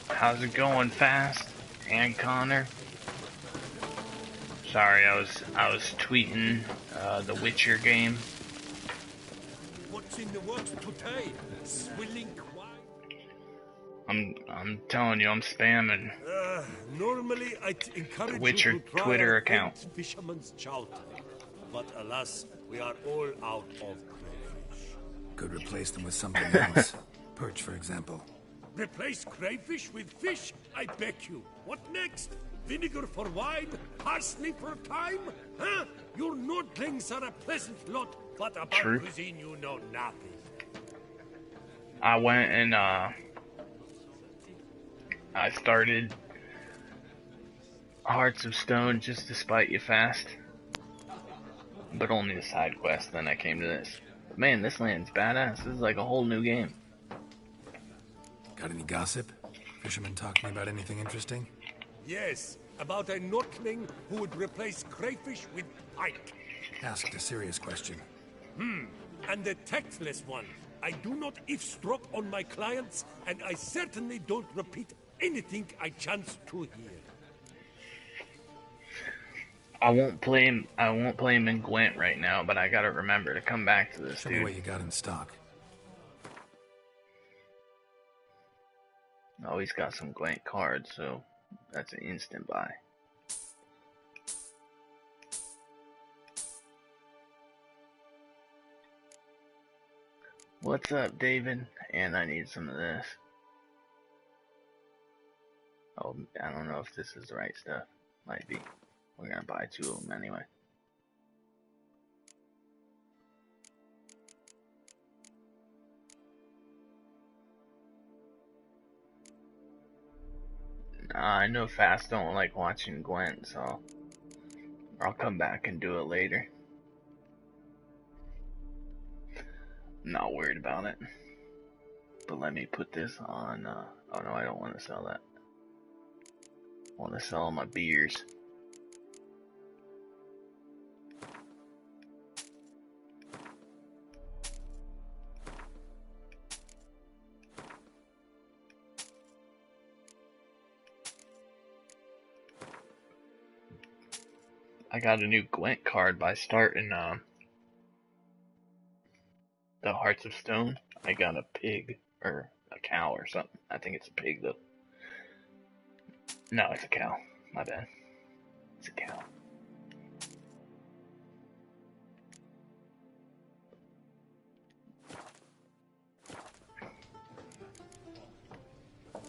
Speaker 1: How's it going, Fast and Connor? Sorry, I was tweeting the Witcher game.
Speaker 5: What's in the works today? Swilling wine?
Speaker 1: I'm telling you, I'm spamming.
Speaker 5: Normally I'd encourage
Speaker 1: Witcher
Speaker 5: you to try
Speaker 1: Twitter
Speaker 5: our
Speaker 1: account.
Speaker 5: old fisherman's chowder, but alas, we are all out of crayfish.
Speaker 2: Could replace them with something else. Perch, for example.
Speaker 5: Replace crayfish with fish? I beg you. What next? Vinegar for wine? Parsley for thyme? Huh? Your Nordlings are a pleasant lot, but about
Speaker 1: True.
Speaker 5: cuisine you know nothing.
Speaker 1: I went and I started Hearts of Stone just to spite you fast. But only the side quest, then I came to this. But man, this land's badass. This is like a whole new game.
Speaker 2: Got any gossip? Fishermen talk to me about anything interesting?
Speaker 5: Yes, about a Norkling who would replace crayfish with pike.
Speaker 2: Asked a serious question.
Speaker 5: And the tactless one. I do not eavesdrop on my clients, and I certainly don't repeat anything I chance to hear.
Speaker 1: I won't play him in Gwent right now, but I gotta remember to come back to this,
Speaker 2: Show
Speaker 1: dude.
Speaker 2: me what you got in stock.
Speaker 1: Oh, he's got some Gwent cards, so that's an instant buy. What's up, David? And I need some of this. Oh, I don't know if this is the right stuff. Might be. We're gonna buy 2 of them anyway. I know Fast don't like watching Gwent, so I'll come back and do it later. Not worried about it. But let me put this on, oh no, I don't want to sell that. I want to sell my beers. I got a new Gwent card by starting the Hearts of Stone. I got a pig, or a cow or something. I think it's a pig though. No, it's a cow. My bad. It's a cow.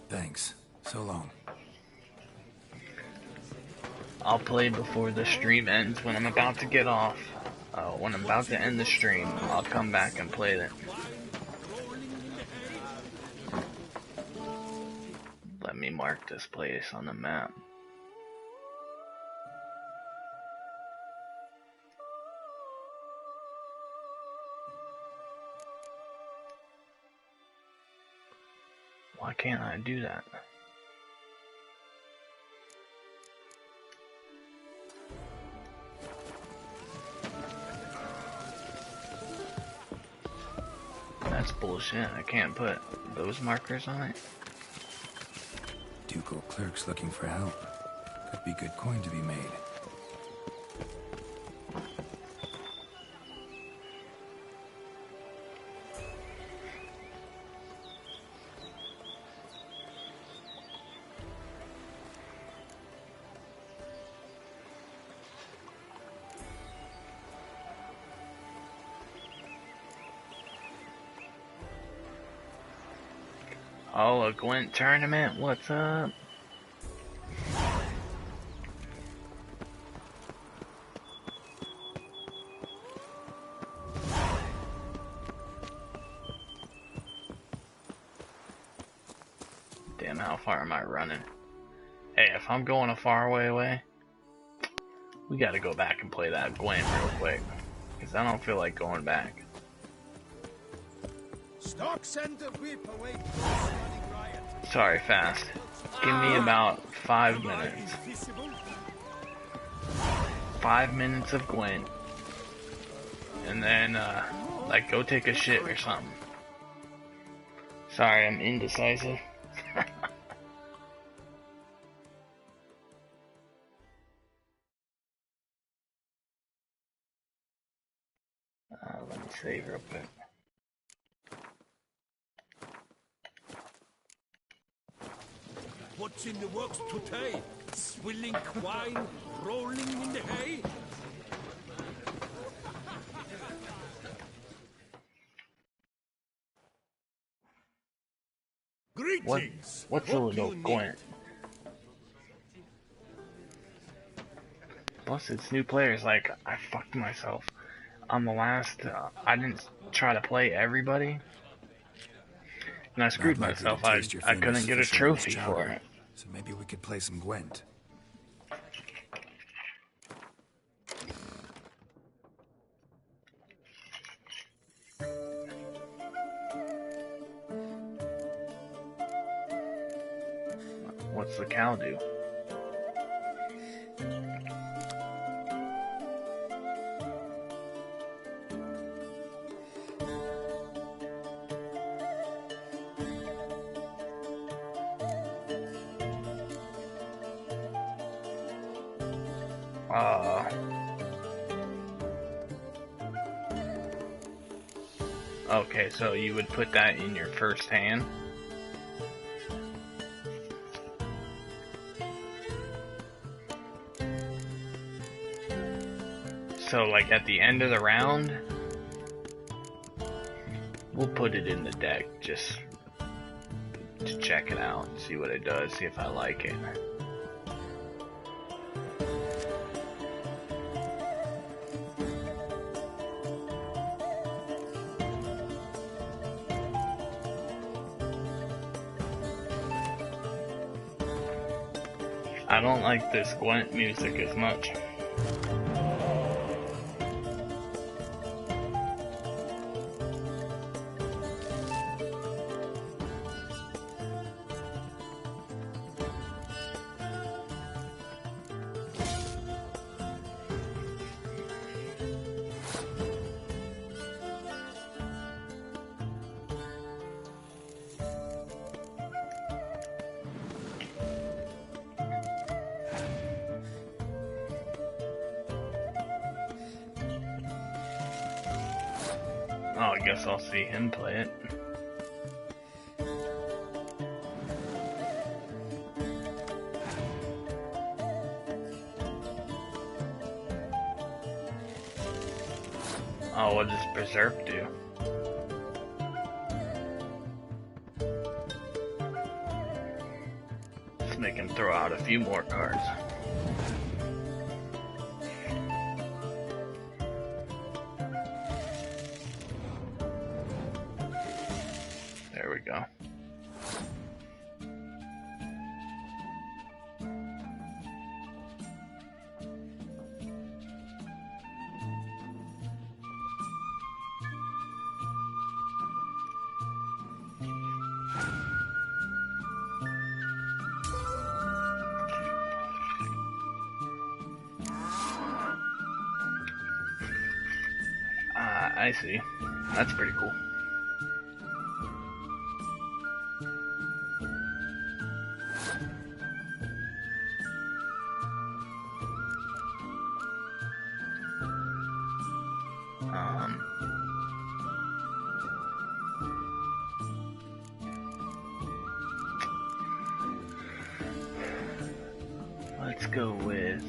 Speaker 2: Thanks. So long.
Speaker 1: I'll play before the stream ends when I'm about to get off. When I'm about to end the stream, I'll come back and play it. Let me mark this place on the map. Why can't I do that? That's bullshit. I can't put those markers on it.
Speaker 2: Ducal clerk's looking for help. Could be good coin to be made.
Speaker 1: Oh, a Gwent tournament? What's up? Damn, how far am I running? Hey, if I'm going a far way, we gotta go back and play that Gwent real quick. Because I don't feel like going back. Sorry, Fast. Give me about 5 minutes. 5 minutes of Gwent. And then, like, go take a shit or something. Sorry, I'm indecisive. Let me save real quick.
Speaker 5: What's in the works today? Swilling wine, rolling in the hay? Greetings!
Speaker 1: What's a little Gwent? Plus, it's new players. Like, I fucked myself on the last. I didn't try to play everybody, and I screwed myself. I couldn't get a trophy for it.
Speaker 2: So maybe we could play some Gwent.
Speaker 1: What's the cow do? Okay, so you would put that in your first hand? So, like, at the end of the round, we'll put it in the deck just to check it out, see what it does, see if I like it. I don't like this Gwent music as much. Oh, I guess I'll see him play it. Oh, what does Berserk do? Let's make him throw out a few more cards. There we go. I see. That's pretty cool. Let's go with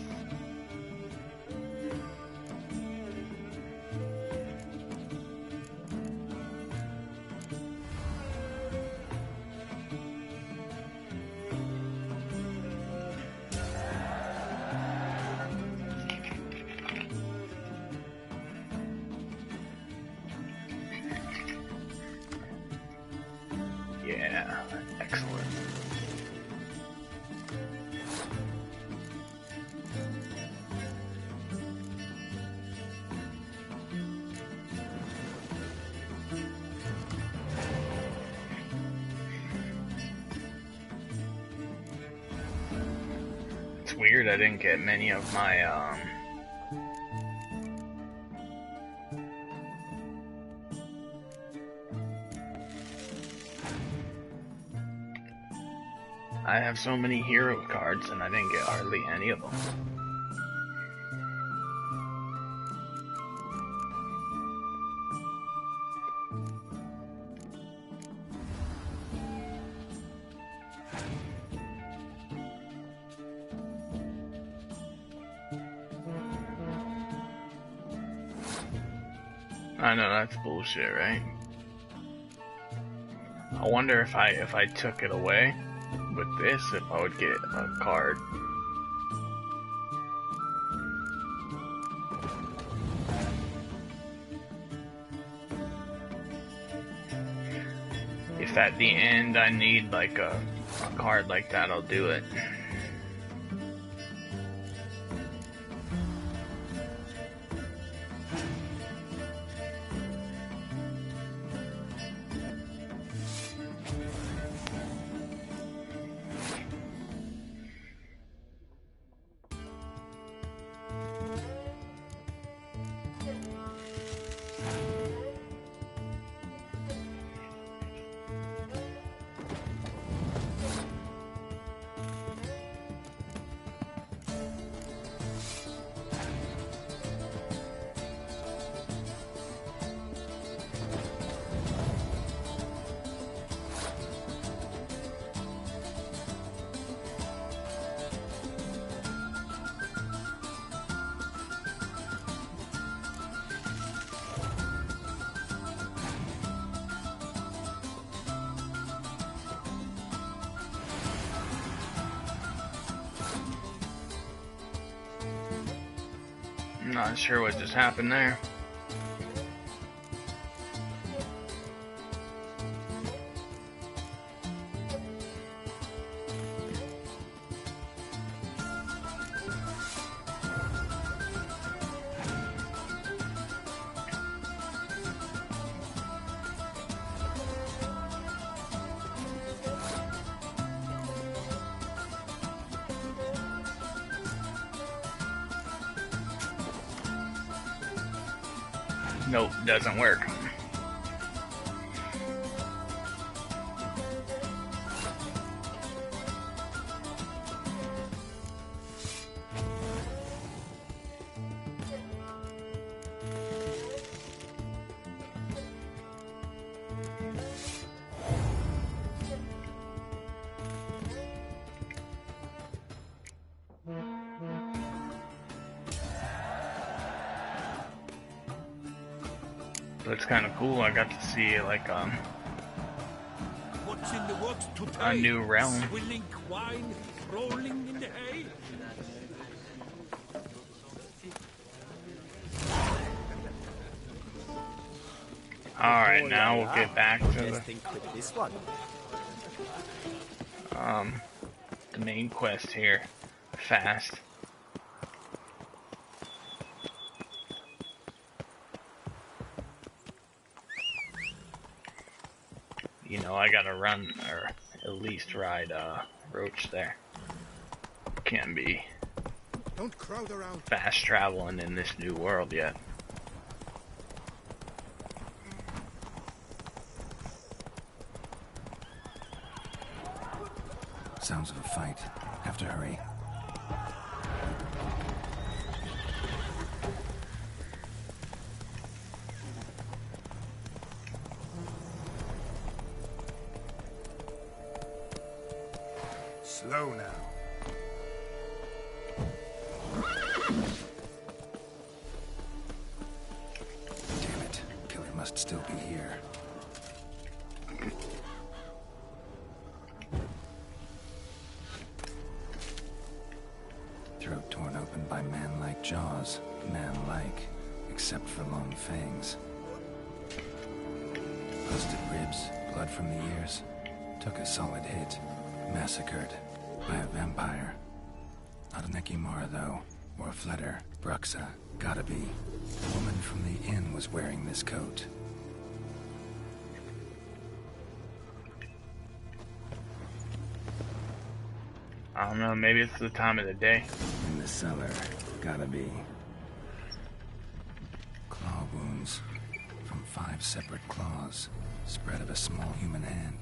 Speaker 1: excellent. It's weird I didn't get many of my I have so many hero cards and I didn't get hardly any of them. I know that's bullshit, right? I wonder if I took it away with this, if I would get a card. If at the end I need like a card like that, I'll do it. Not sure what just happened there. Nope, doesn't work. But it's kind of cool. I got to see like
Speaker 5: What's in the works today?
Speaker 1: a new realm.
Speaker 5: Swilling wine, rolling in the hay.
Speaker 1: Alright, now we'll get back to the main quest here. Fast. You know, I gotta run, or at least ride Roach there. Can't be
Speaker 7: Don't crowd around.
Speaker 1: fast traveling in this new world yet.
Speaker 2: Sounds of a fight. Have to hurry.
Speaker 5: Slow now.
Speaker 2: Damn it. Killer must still be here. Throat torn open by man-like jaws. Man-like, except for long fangs. Busted ribs, blood from the ears. Took a solid hit. Massacred by a vampire. Not an Ekimara, though, or a Fletter. Bruxa. Gotta be. The woman from the inn was wearing this coat.
Speaker 1: I don't know, maybe it's the time of the day.
Speaker 2: In the cellar. Gotta be. Claw wounds. From 5 separate claws. Spread of a small human hand.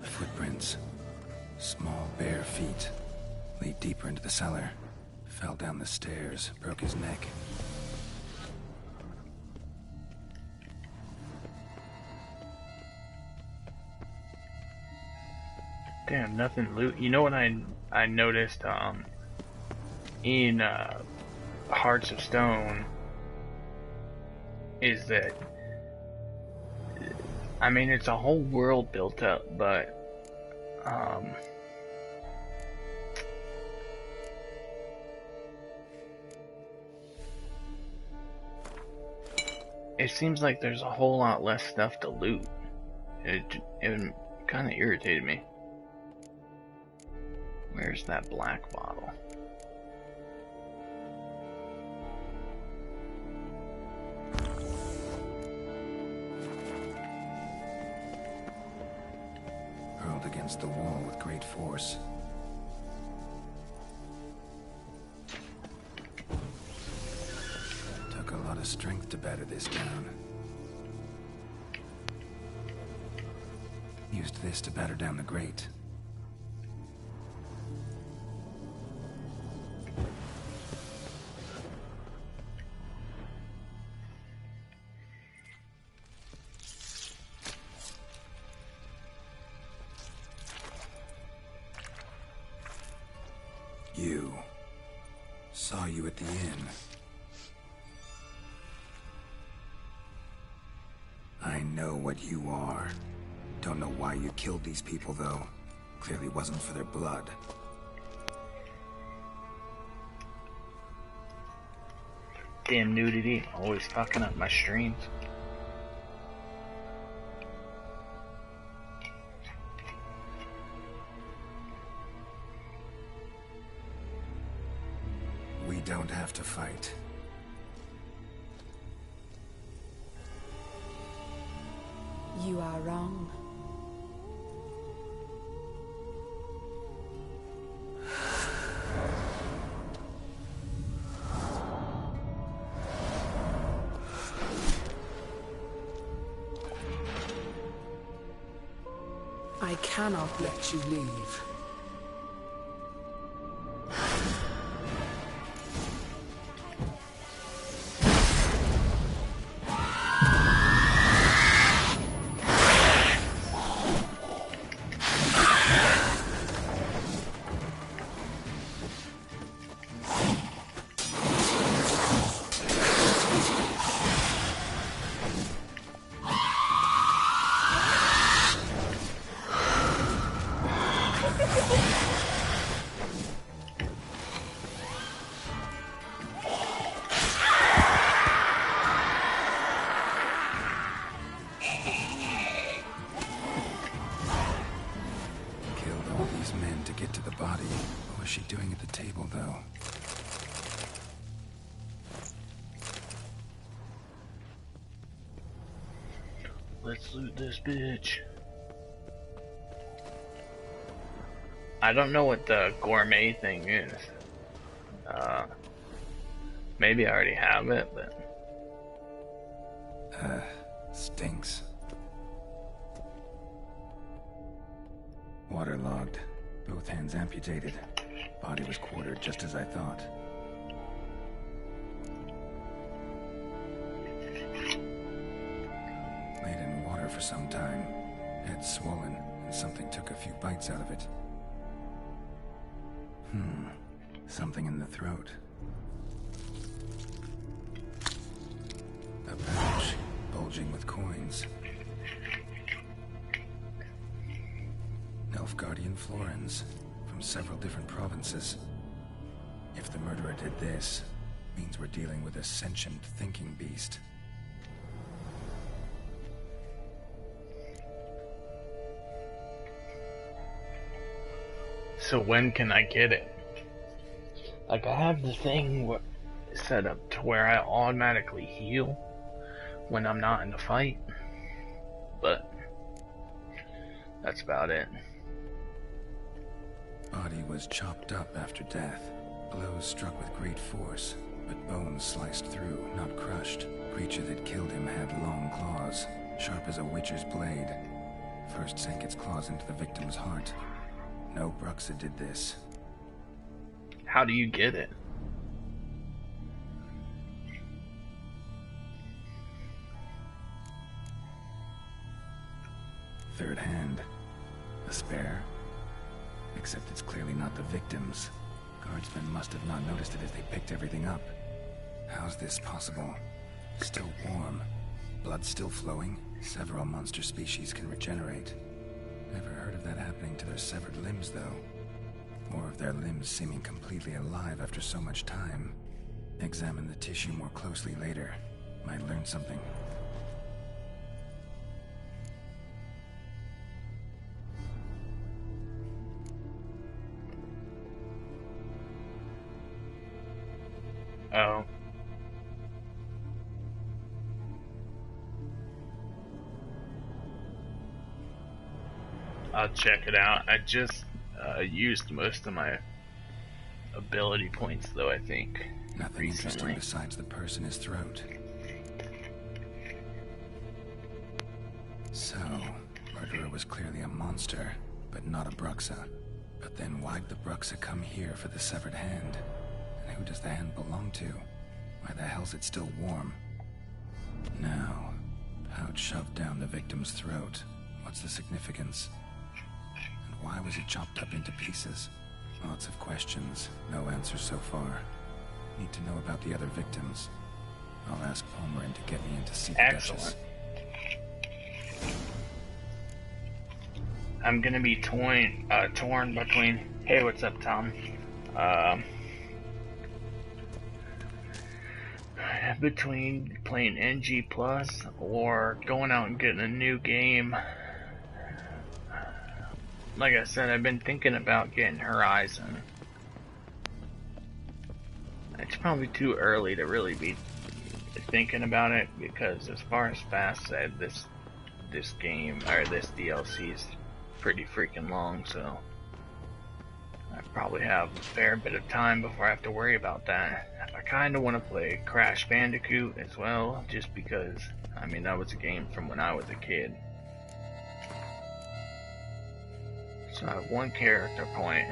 Speaker 2: Footprints. Small bare feet. Lead deeper into the cellar. Fell down the stairs. Broke his neck.
Speaker 1: Damn, nothing loot. You know what I noticed in Hearts of Stone is that, I mean, it's a whole world built up, but it seems like there's a whole lot less stuff to loot. It kind of irritated me. Where's that black bottle?
Speaker 2: Hurled against the wall with great force. Took a lot of strength to batter this down. Used this to batter down the grate. You. Saw you at the inn. I know know what you are. Don't know why you killed these people, though. Clearly wasn't for their blood.
Speaker 1: Damn nudity, always fucking up my streams.
Speaker 2: We don't have to fight.
Speaker 13: You are wrong. I cannot let you leave.
Speaker 1: Let's loot this bitch. I don't know what the gourmet thing is. Maybe I already have it, but...
Speaker 2: Stinks. Waterlogged. Both hands amputated. Body was quartered just as I thought. Laid in water for some time. Head swollen, and something took a few bites out of it. Something in the throat. A pouch, bulging with coins. Nilfgaardian florins, from several different provinces. If the murderer did this, means we're dealing with a sentient thinking beast.
Speaker 1: So when can I get it? Like, I have the thing set up to where I automatically heal when I'm not in the fight, but that's about it.
Speaker 2: Body was chopped up after death. Blows struck with great force, but bones sliced through, not crushed. Creature that killed him had long claws, sharp as a witcher's blade. First sank its claws into the victim's heart. No Bruxa did this.
Speaker 1: How do you get it?
Speaker 2: Third hand. A spare. Except it's clearly not the victim's. Guardsmen must have not noticed it as they picked everything up. How's this possible? Still warm. Blood still flowing. Several monster species can regenerate. Never heard of that happening to their severed limbs, though. Or of their limbs seeming completely alive after so much time. Examine the tissue more closely later. Might learn something.
Speaker 1: Oh. I'll check it out. I just used most of my ability points, though, I think.
Speaker 2: Nothing interesting besides the purse in his throat. So, murderer was clearly a monster, but not a Bruxa. But then why'd the Bruxa come here for the severed hand? And who does the hand belong to? Why the hell's it still warm? Now, pouch shoved down the victim's throat. What's the significance? And why was it chopped up into pieces? Lots of questions, no answers so far. Need to know about the other victims. I'll ask Palmerin to get me in to see the Duchess.
Speaker 1: I'm gonna be torn between. Hey, what's up, Tom? Between playing NG Plus or going out and getting a new game. Like I said, I've been thinking about getting Horizon. It's probably too early to really be thinking about it, because as far as Fast said, this game, or this DLC is pretty freaking long, so I probably have a fair bit of time before I have to worry about that. I kind of want to play Crash Bandicoot as well, just because, I mean, that was a game from when I was a kid. So I have one character point.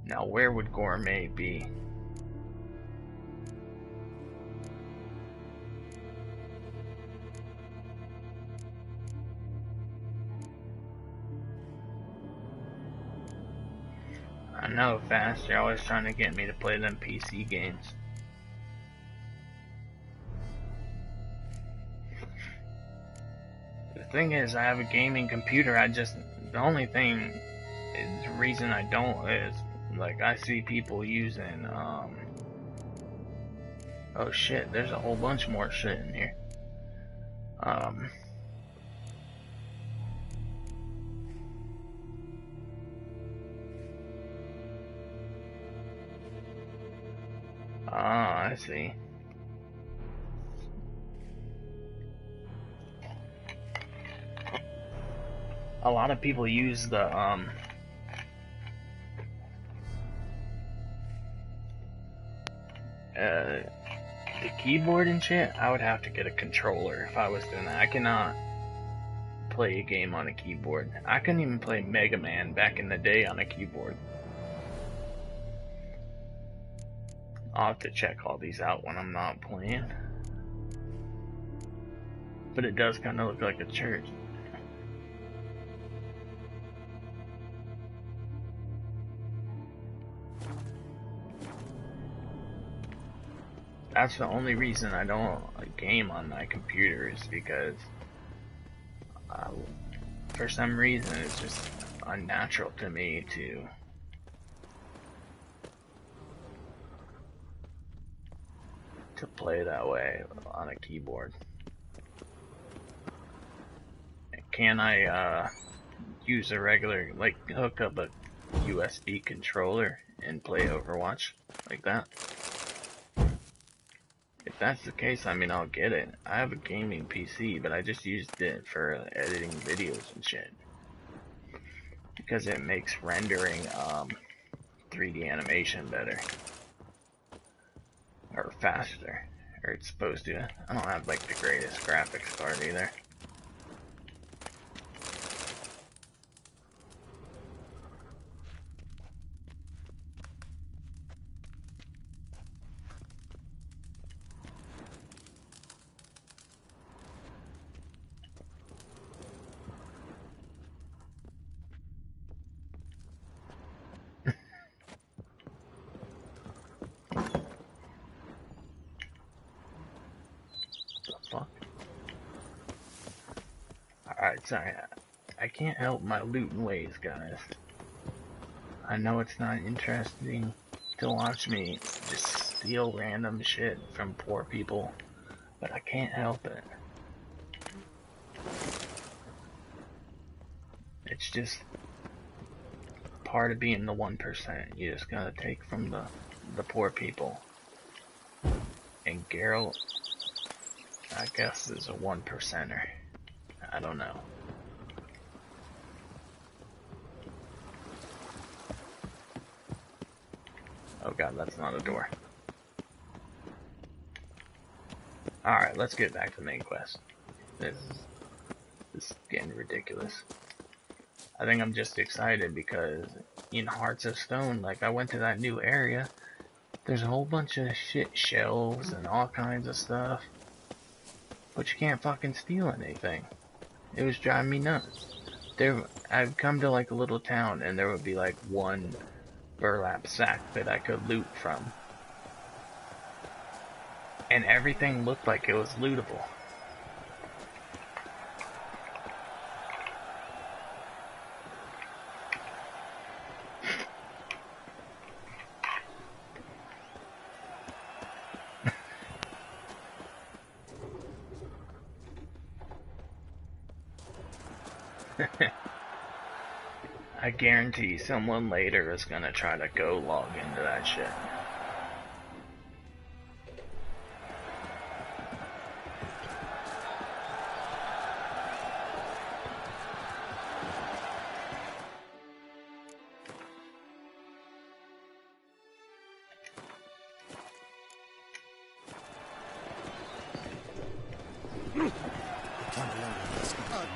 Speaker 1: Now, where would Gourmet be? I know, Fast, you're always trying to get me to play them PC games. The thing is, I have a gaming computer, the only thing, the reason I don't is, like, I see people using, oh shit, there's a whole bunch more shit in here. I see. A lot of people use the keyboard and shit. I would have to get a controller if I was doing that. I cannot play a game on a keyboard. I couldn't even play Mega Man back in the day on a keyboard. I'll have to check all these out when I'm not playing. But it does kind of look like a church. That's the only reason I don't game on my computer, is because for some reason it's just unnatural to me to play that way on a keyboard. Can I use a regular, like, hook up a USB controller and play Overwatch like that? If that's the case, I mean, I'll get it. I have a gaming PC, but I just used it for editing videos and shit, because it makes rendering 3D animation better, or faster, or it's supposed to. I don't have like the greatest graphics card either. Alright, sorry. I can't help my looting ways, guys. I know it's not interesting to watch me just steal random shit from poor people, but I can't help it. It's just part of being the 1%. You just gotta take from the poor people. And Geralt, I guess, is a 1%er. I don't know. Oh god, that's not a door. Alright, let's get back to the main quest. This is getting ridiculous. I think I'm just excited because in Hearts of Stone, like, I went to that new area. There's a whole bunch of shit shelves and all kinds of stuff, but you can't fucking steal anything. It was driving me nuts. I'd come to like a little town and there would be like one burlap sack that I could loot from. And everything looked like it was lootable. I guarantee someone later is gonna try to go log into that shit.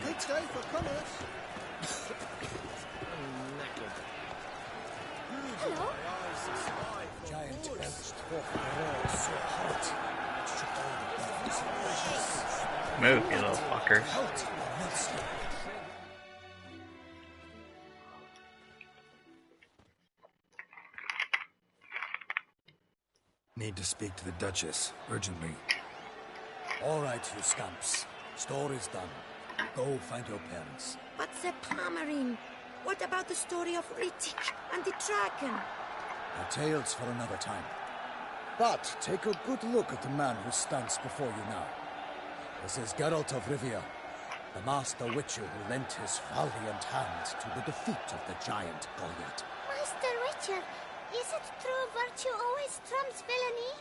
Speaker 8: Good day for commerce.
Speaker 14: Hello?
Speaker 8: Giant elves walk the road so hot.
Speaker 1: Move, you little fuckers.
Speaker 2: Need to speak to the Duchess, urgently.
Speaker 3: All right, you scamps. Story's done. Go find your parents.
Speaker 14: But the Palmerine, what about the story of Rittik and the dragon?
Speaker 3: Our tales for another time. But take a good look at the man who stands before you now. This is Geralt of Rivia, the master witcher who lent his valiant hand to the defeat of the giant Goliath.
Speaker 14: Master Witcher, is it true virtue always trumps villainy?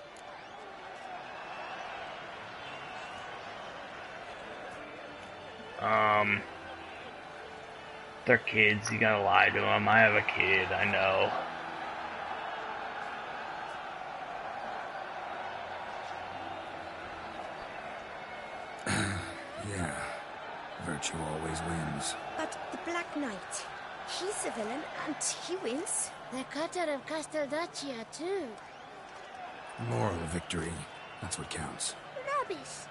Speaker 1: They're kids, you gotta lie to them. I have a kid, I know.
Speaker 2: Yeah, virtue always wins.
Speaker 14: But the Black Knight, he's a villain and he wins. The cutter of Castelduccia too.
Speaker 2: Moral victory, that's what counts.
Speaker 14: Rubbish.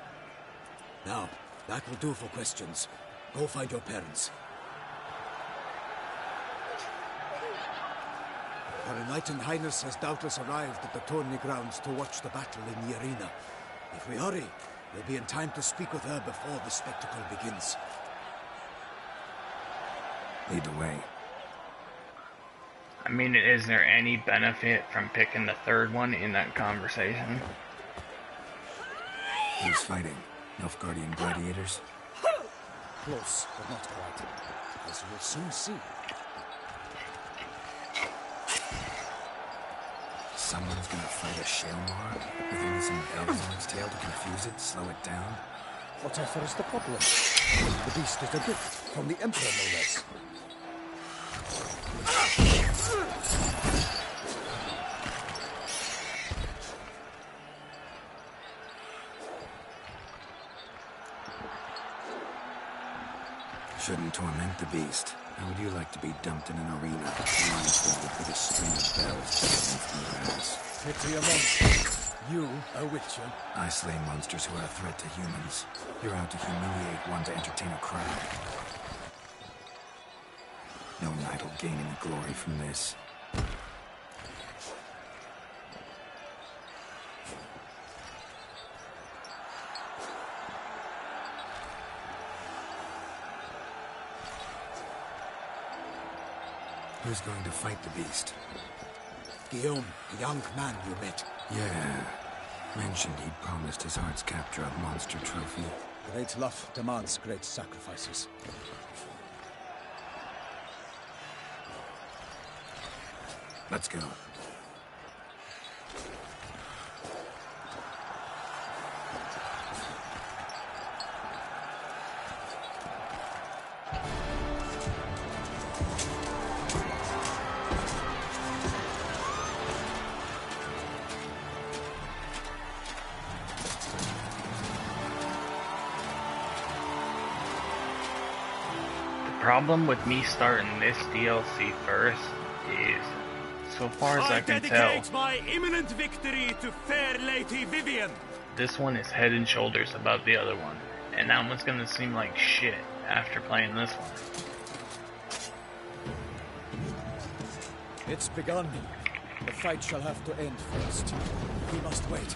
Speaker 3: Now, that will do for questions. Go find your parents. Her Enlightened Highness has doubtless arrived at the tourney grounds to watch the battle in the arena. If we hurry, we'll be in time to speak with her before the spectacle begins.
Speaker 2: Lead the way.
Speaker 1: I mean, is there any benefit from picking the third one in that conversation?
Speaker 2: Who's fighting? Nilfgaardian gladiators?
Speaker 3: Close, but not quite. As you will soon see.
Speaker 2: Someone's gonna fight a Shaelmaar with only some bells on its tail to confuse it, slow it down?
Speaker 3: Whatever is the problem? The beast is a gift from the Emperor, no less.
Speaker 2: Shouldn't torment the beast. How would you like to be dumped in an arena, blindfolded with a string of bells dangling from the grass?
Speaker 3: Pity a monster. You, a witcher.
Speaker 2: I slay monsters who are a threat to humans. You're out to humiliate one to entertain a crowd. No knight will gain any glory from this. Who's going to fight the beast?
Speaker 3: Guillaume, the young man you met.
Speaker 2: Yeah. Mentioned he'd promised his heart's capture a monster trophy.
Speaker 3: Great love demands great sacrifices.
Speaker 2: Let's go.
Speaker 1: The problem with me starting this DLC first is, so far as I can tell,
Speaker 5: dedicate my imminent victory to fair Lady Vivienne.
Speaker 1: this one is head and shoulders above the other one, and that one's gonna seem like shit after playing this one.
Speaker 3: It's begun. The fight shall have to end first. We must wait.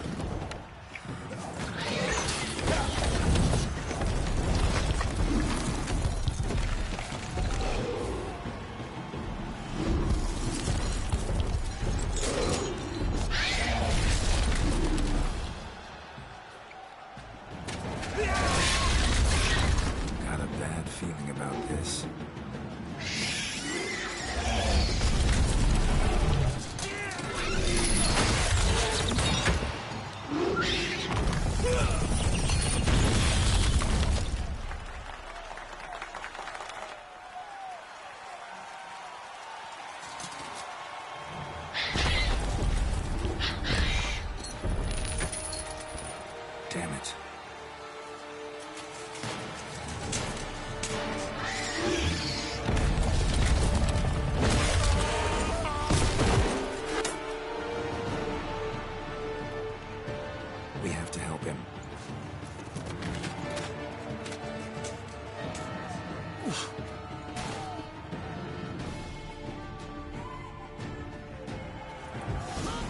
Speaker 2: Got a bad feeling about this. Damn it. We have to help him.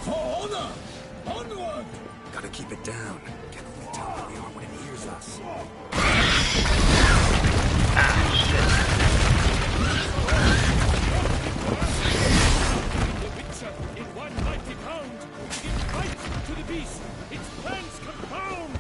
Speaker 9: For honor! Onward!
Speaker 2: Gotta keep it down. Can only tell where we are when it hears us.
Speaker 5: The Witcher, in one mighty pound, gives fight to the beast. Its plans confound.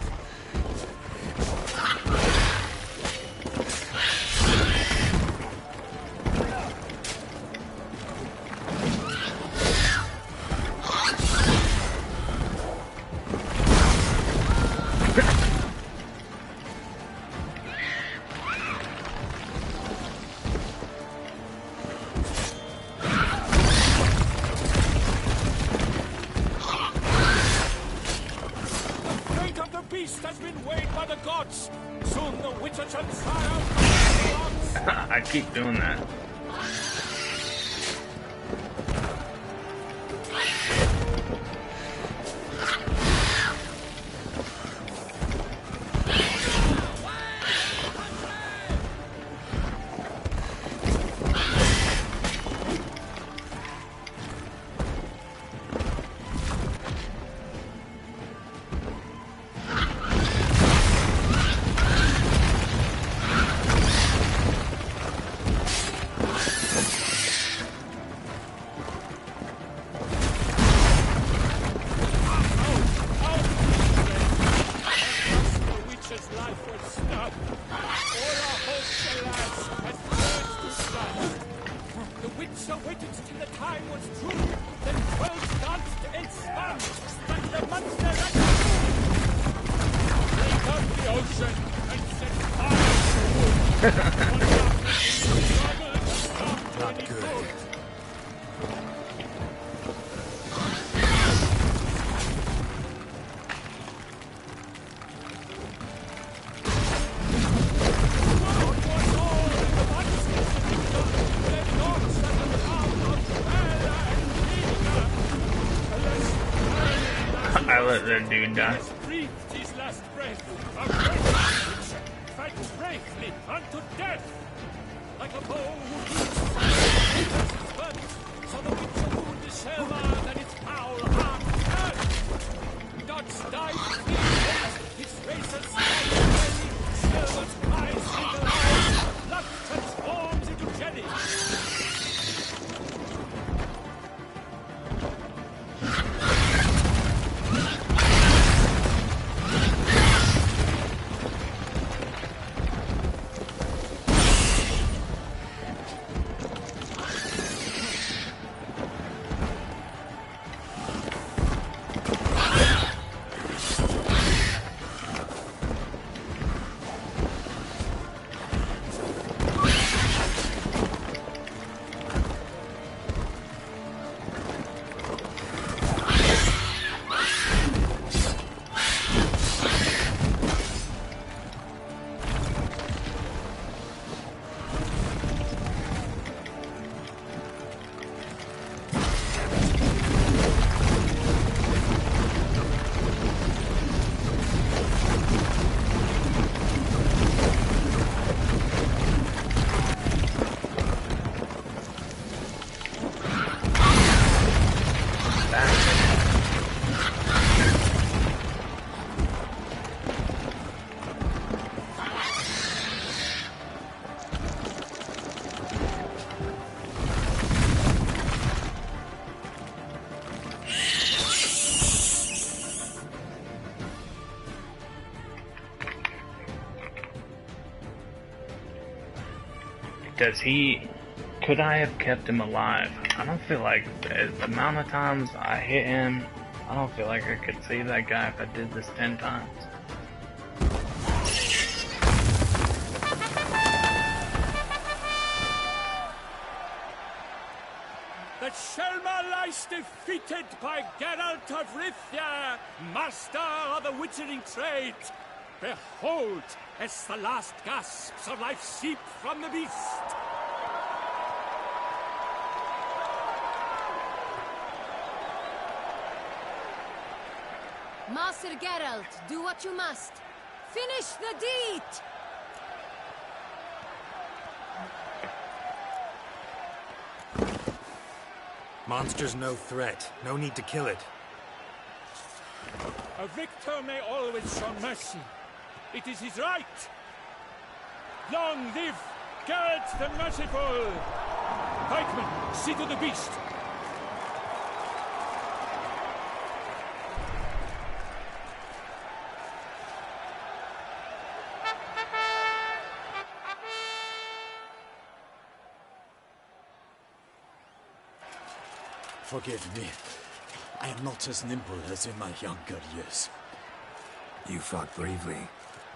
Speaker 5: Beast has been weighed by the gods. Soon the Witcher shall triumph.
Speaker 1: I keep doing that.
Speaker 2: Not good.
Speaker 1: I let that dude die.
Speaker 5: Breathed his last breath. Fight bravely unto death. Like a bow who keeps burnt, so the Witcher wound is shallower than its foul heart earth. Gods die with his razor slides, silver's eyes single out, blood transforms into jelly.
Speaker 1: Does he... Could I have kept him alive? I don't feel like the amount of times I hit him, I don't feel like I could save that guy if I did this 10 times.
Speaker 5: The Shelma lies defeated by Geralt of Rivia, master of the witchering trade. Behold, as the last gasps of life seep from the beast.
Speaker 15: Master Geralt, do what you must. Finish the deed!
Speaker 2: Monster's no threat. No need to kill it.
Speaker 5: A victor may always show mercy. It is his right. Long live Geralt the Merciful! Pikemen, see to the beast.
Speaker 3: Forgive me. I am not as nimble as in my younger years.
Speaker 2: You fought bravely.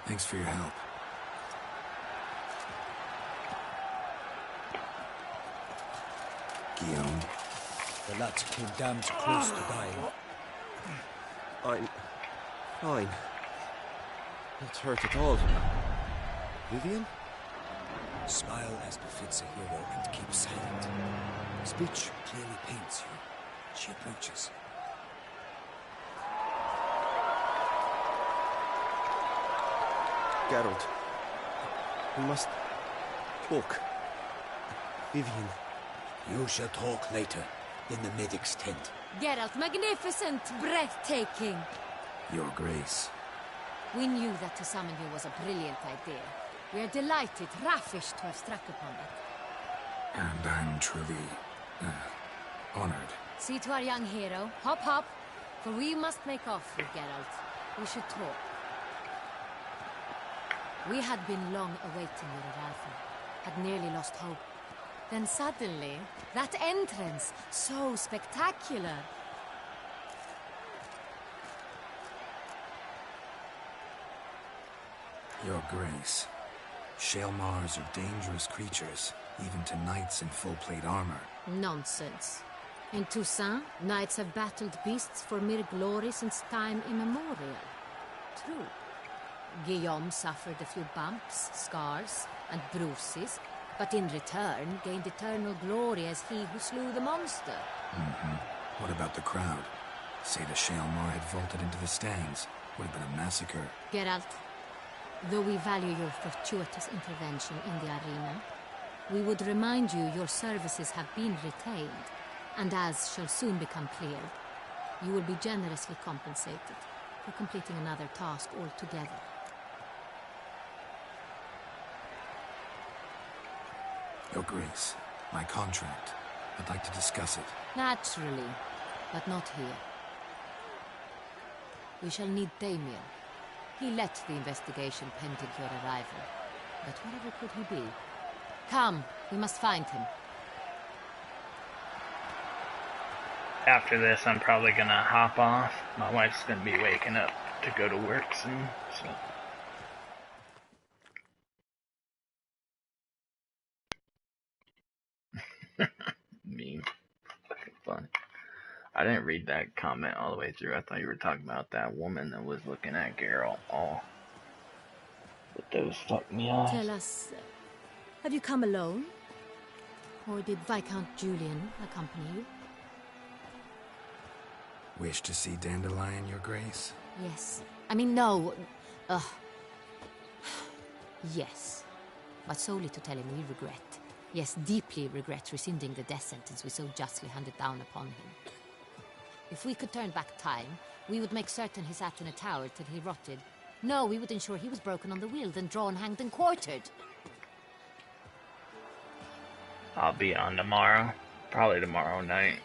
Speaker 2: Thanks for your help. Guillaume.
Speaker 12: The lad came damned close to dying.
Speaker 6: I'm fine. Not hurt at all. Vivian?
Speaker 12: Smile as befits a hero and keep silent. Speech clearly paints you. She approaches.
Speaker 6: Geralt. We must talk. Vivian.
Speaker 12: You shall talk later, in the medic's tent.
Speaker 15: Geralt, magnificent, breathtaking.
Speaker 2: Your Grace.
Speaker 15: We knew that to summon you was a brilliant idea. We are delighted, ravished to have struck upon it.
Speaker 2: And I'm truly... honored.
Speaker 15: See to our young hero. Hop, hop. For we must make off with Geralt. We should talk. We had been long awaiting your arrival. Had nearly lost hope. Then suddenly, that entrance, so spectacular.
Speaker 2: Your Grace. Shaelmars are dangerous creatures, even to knights in full-plate armor.
Speaker 15: Nonsense. In Toussaint, knights have battled beasts for mere glory since time immemorial. True. Guillaume suffered a few bumps, scars, and bruises, but in return gained eternal glory as he who slew the monster.
Speaker 2: What about the crowd? Say the Shaelmar had vaulted into the stands. Would have been a massacre.
Speaker 15: Geralt, though we value your fortuitous intervention in the arena, we would remind you your services have been retained, and as shall soon become clear, you will be generously compensated for completing another task altogether.
Speaker 2: Your Grace, my contract. I'd like to discuss it.
Speaker 15: Naturally, but not here. We shall need Damien. He led the investigation pending your arrival. But whatever could he be? Come, we must find him.
Speaker 1: After this, I'm probably gonna hop off. My wife's gonna be waking up to go to work soon, so... Meme. Fucking funny. I didn't read that comment all the way through. I thought you were talking about that woman that was looking at Geralt all with those fuck me eyes.
Speaker 15: Tell us, have you come alone? Or did Viscount Julian accompany you?
Speaker 2: Wish to see Dandelion, Your Grace?
Speaker 15: Yes. I mean, no. Yes. But solely to tell him we regret. Yes, deeply regret rescinding the death sentence we so justly handed down upon him. If we could turn back time, we would make certain he sat in a tower till he rotted. No, we would ensure he was broken on the wheel, then drawn, hanged, and quartered.
Speaker 1: I'll be on tomorrow. Probably tomorrow night.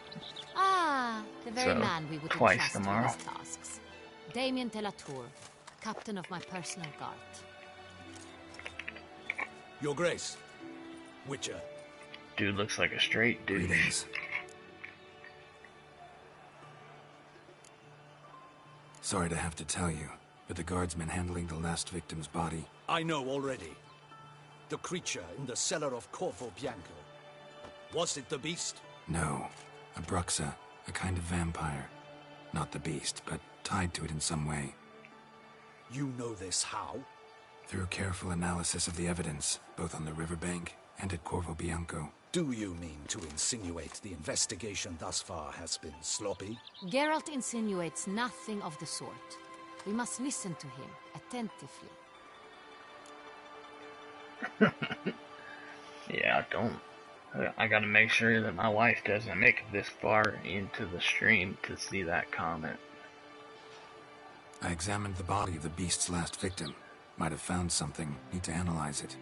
Speaker 15: Ah, the very
Speaker 1: So,
Speaker 15: man we would
Speaker 1: twice
Speaker 15: entrust
Speaker 1: tomorrow.
Speaker 15: with his tasks. Damien de la Tour, captain of my personal guard.
Speaker 12: Your Grace, Witcher.
Speaker 1: Dude looks like a straight dude.
Speaker 2: Greetings. Sorry to have to tell you, but the guardsman handling the last victim's body...
Speaker 12: I know already. The creature in the cellar of Corvo Bianco. Was it the beast?
Speaker 2: No. A Bruxa. A kind of vampire. Not the beast, but tied to it in some way.
Speaker 12: You know this how?
Speaker 2: Through careful analysis of the evidence, both on the riverbank and at Corvo Bianco.
Speaker 12: Do you mean to insinuate the investigation thus far has been sloppy?
Speaker 15: Geralt insinuates nothing of the sort. We must listen to him attentively.
Speaker 1: Yeah, don't. I gotta make sure that my wife doesn't make it this far into the stream to see that comment.
Speaker 2: I examined the body of the beast's last victim. Might have found something. Need to analyze it.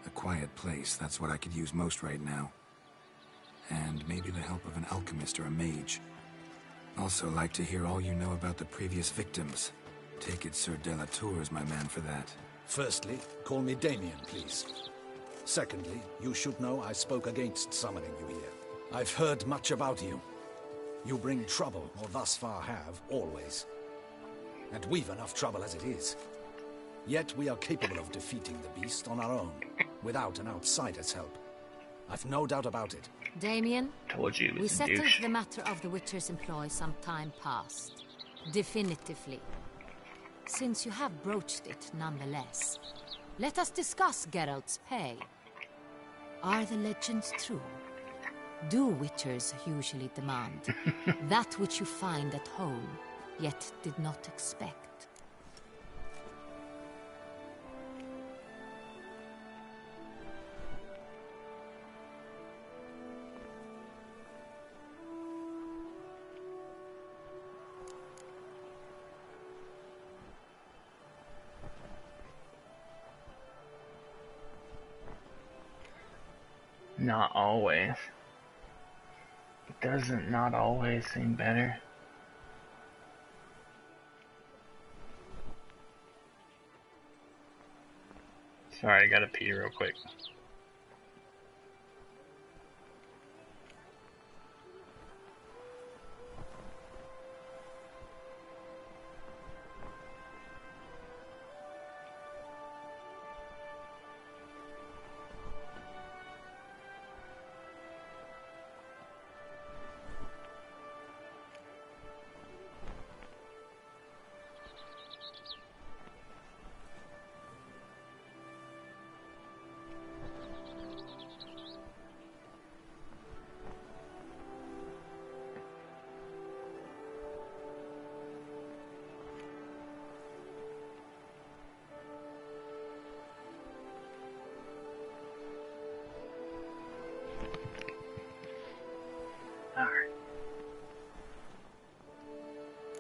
Speaker 2: A quiet place, that's what I could use most right now. And maybe the help of an alchemist or a mage. Also like to hear all you know about the previous victims. Take it Sir Delatour is my man for that.
Speaker 12: Firstly, call me Damien, please. Secondly, you should know I spoke against summoning you here. I've heard much about you. You bring trouble, or thus far have, always. And we've enough trouble as it is. Yet we are capable of defeating the beast on our own, without an outsider's help. I've no doubt about it.
Speaker 15: Damien,
Speaker 1: told you
Speaker 15: we settled the matter of the Witcher's employ some time past. Definitively. Since you have broached it nonetheless, let us discuss Geralt's pay. Are the legends true? Do Witchers usually demand that which you find at home, yet did not expect?
Speaker 1: Not always. But doesn't not always seem better? Sorry, I gotta pee real quick.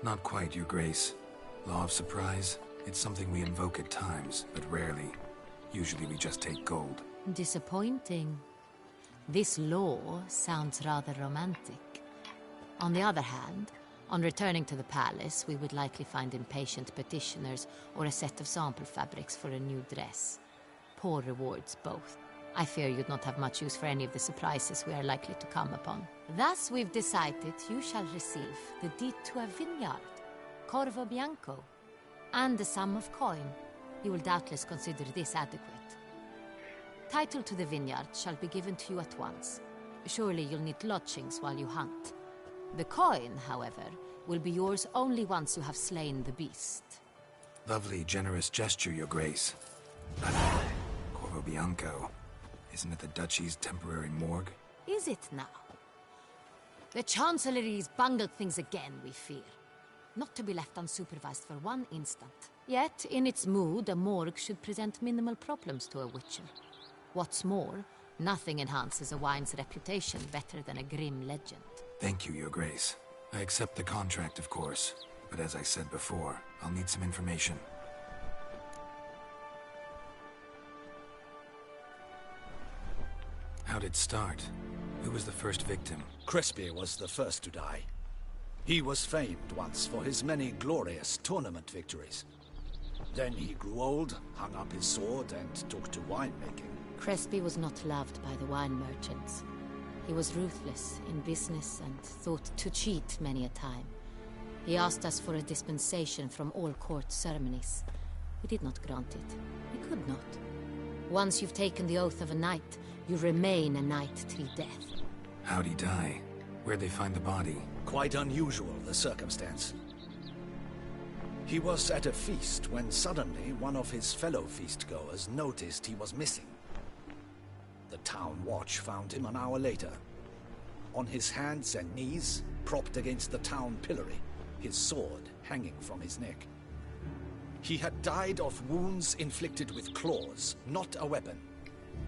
Speaker 2: Not quite, Your Grace. Law of surprise, it's something we invoke at times, but rarely. Usually we just take gold.
Speaker 15: Disappointing. This law sounds rather romantic. On the other hand, on returning to the palace, we would likely find impatient petitioners or a set of sample fabrics for a new dress. Poor rewards both. I fear you'd not have much use for any of the surprises we are likely to come upon. Thus, we've decided you shall receive the deed to a vineyard, Corvo Bianco, and the sum of coin. You will doubtless consider this adequate. Title to the vineyard shall be given to you at once. Surely you'll need lodgings while you hunt. The coin, however, will be yours only once you have slain the beast.
Speaker 2: Lovely, generous gesture, Your Grace. But Corvo Bianco, isn't it the Duchy's temporary morgue?
Speaker 15: Is it now? The Chancellery's bungled things again, we fear. Not to be left unsupervised for one instant. Yet, in its mood, a morgue should present minimal problems to a Witcher. What's more, nothing enhances a wine's reputation better than a grim legend.
Speaker 2: Thank you, Your Grace. I accept the contract, of course. But as I said before, I'll need some information. How'd it start? Who was the first victim?
Speaker 12: Crespy was the first to die. He was famed once for his many glorious tournament victories. Then he grew old, hung up his sword, and took to winemaking.
Speaker 15: Crespi was not loved by the wine merchants. He was ruthless in business and thought to cheat many a time. He asked us for a dispensation from all court ceremonies. We did not grant it. We could not. Once you've taken the oath of a knight, you remain a knight till death.
Speaker 2: How'd he die? Where'd they find the body?
Speaker 12: Quite unusual, the circumstance. He was at a feast when suddenly one of his fellow feastgoers noticed he was missing. The town watch found him an hour later. On his hands and knees, propped against the town pillory, his sword hanging from his neck. He had died of wounds inflicted with claws, not a weapon.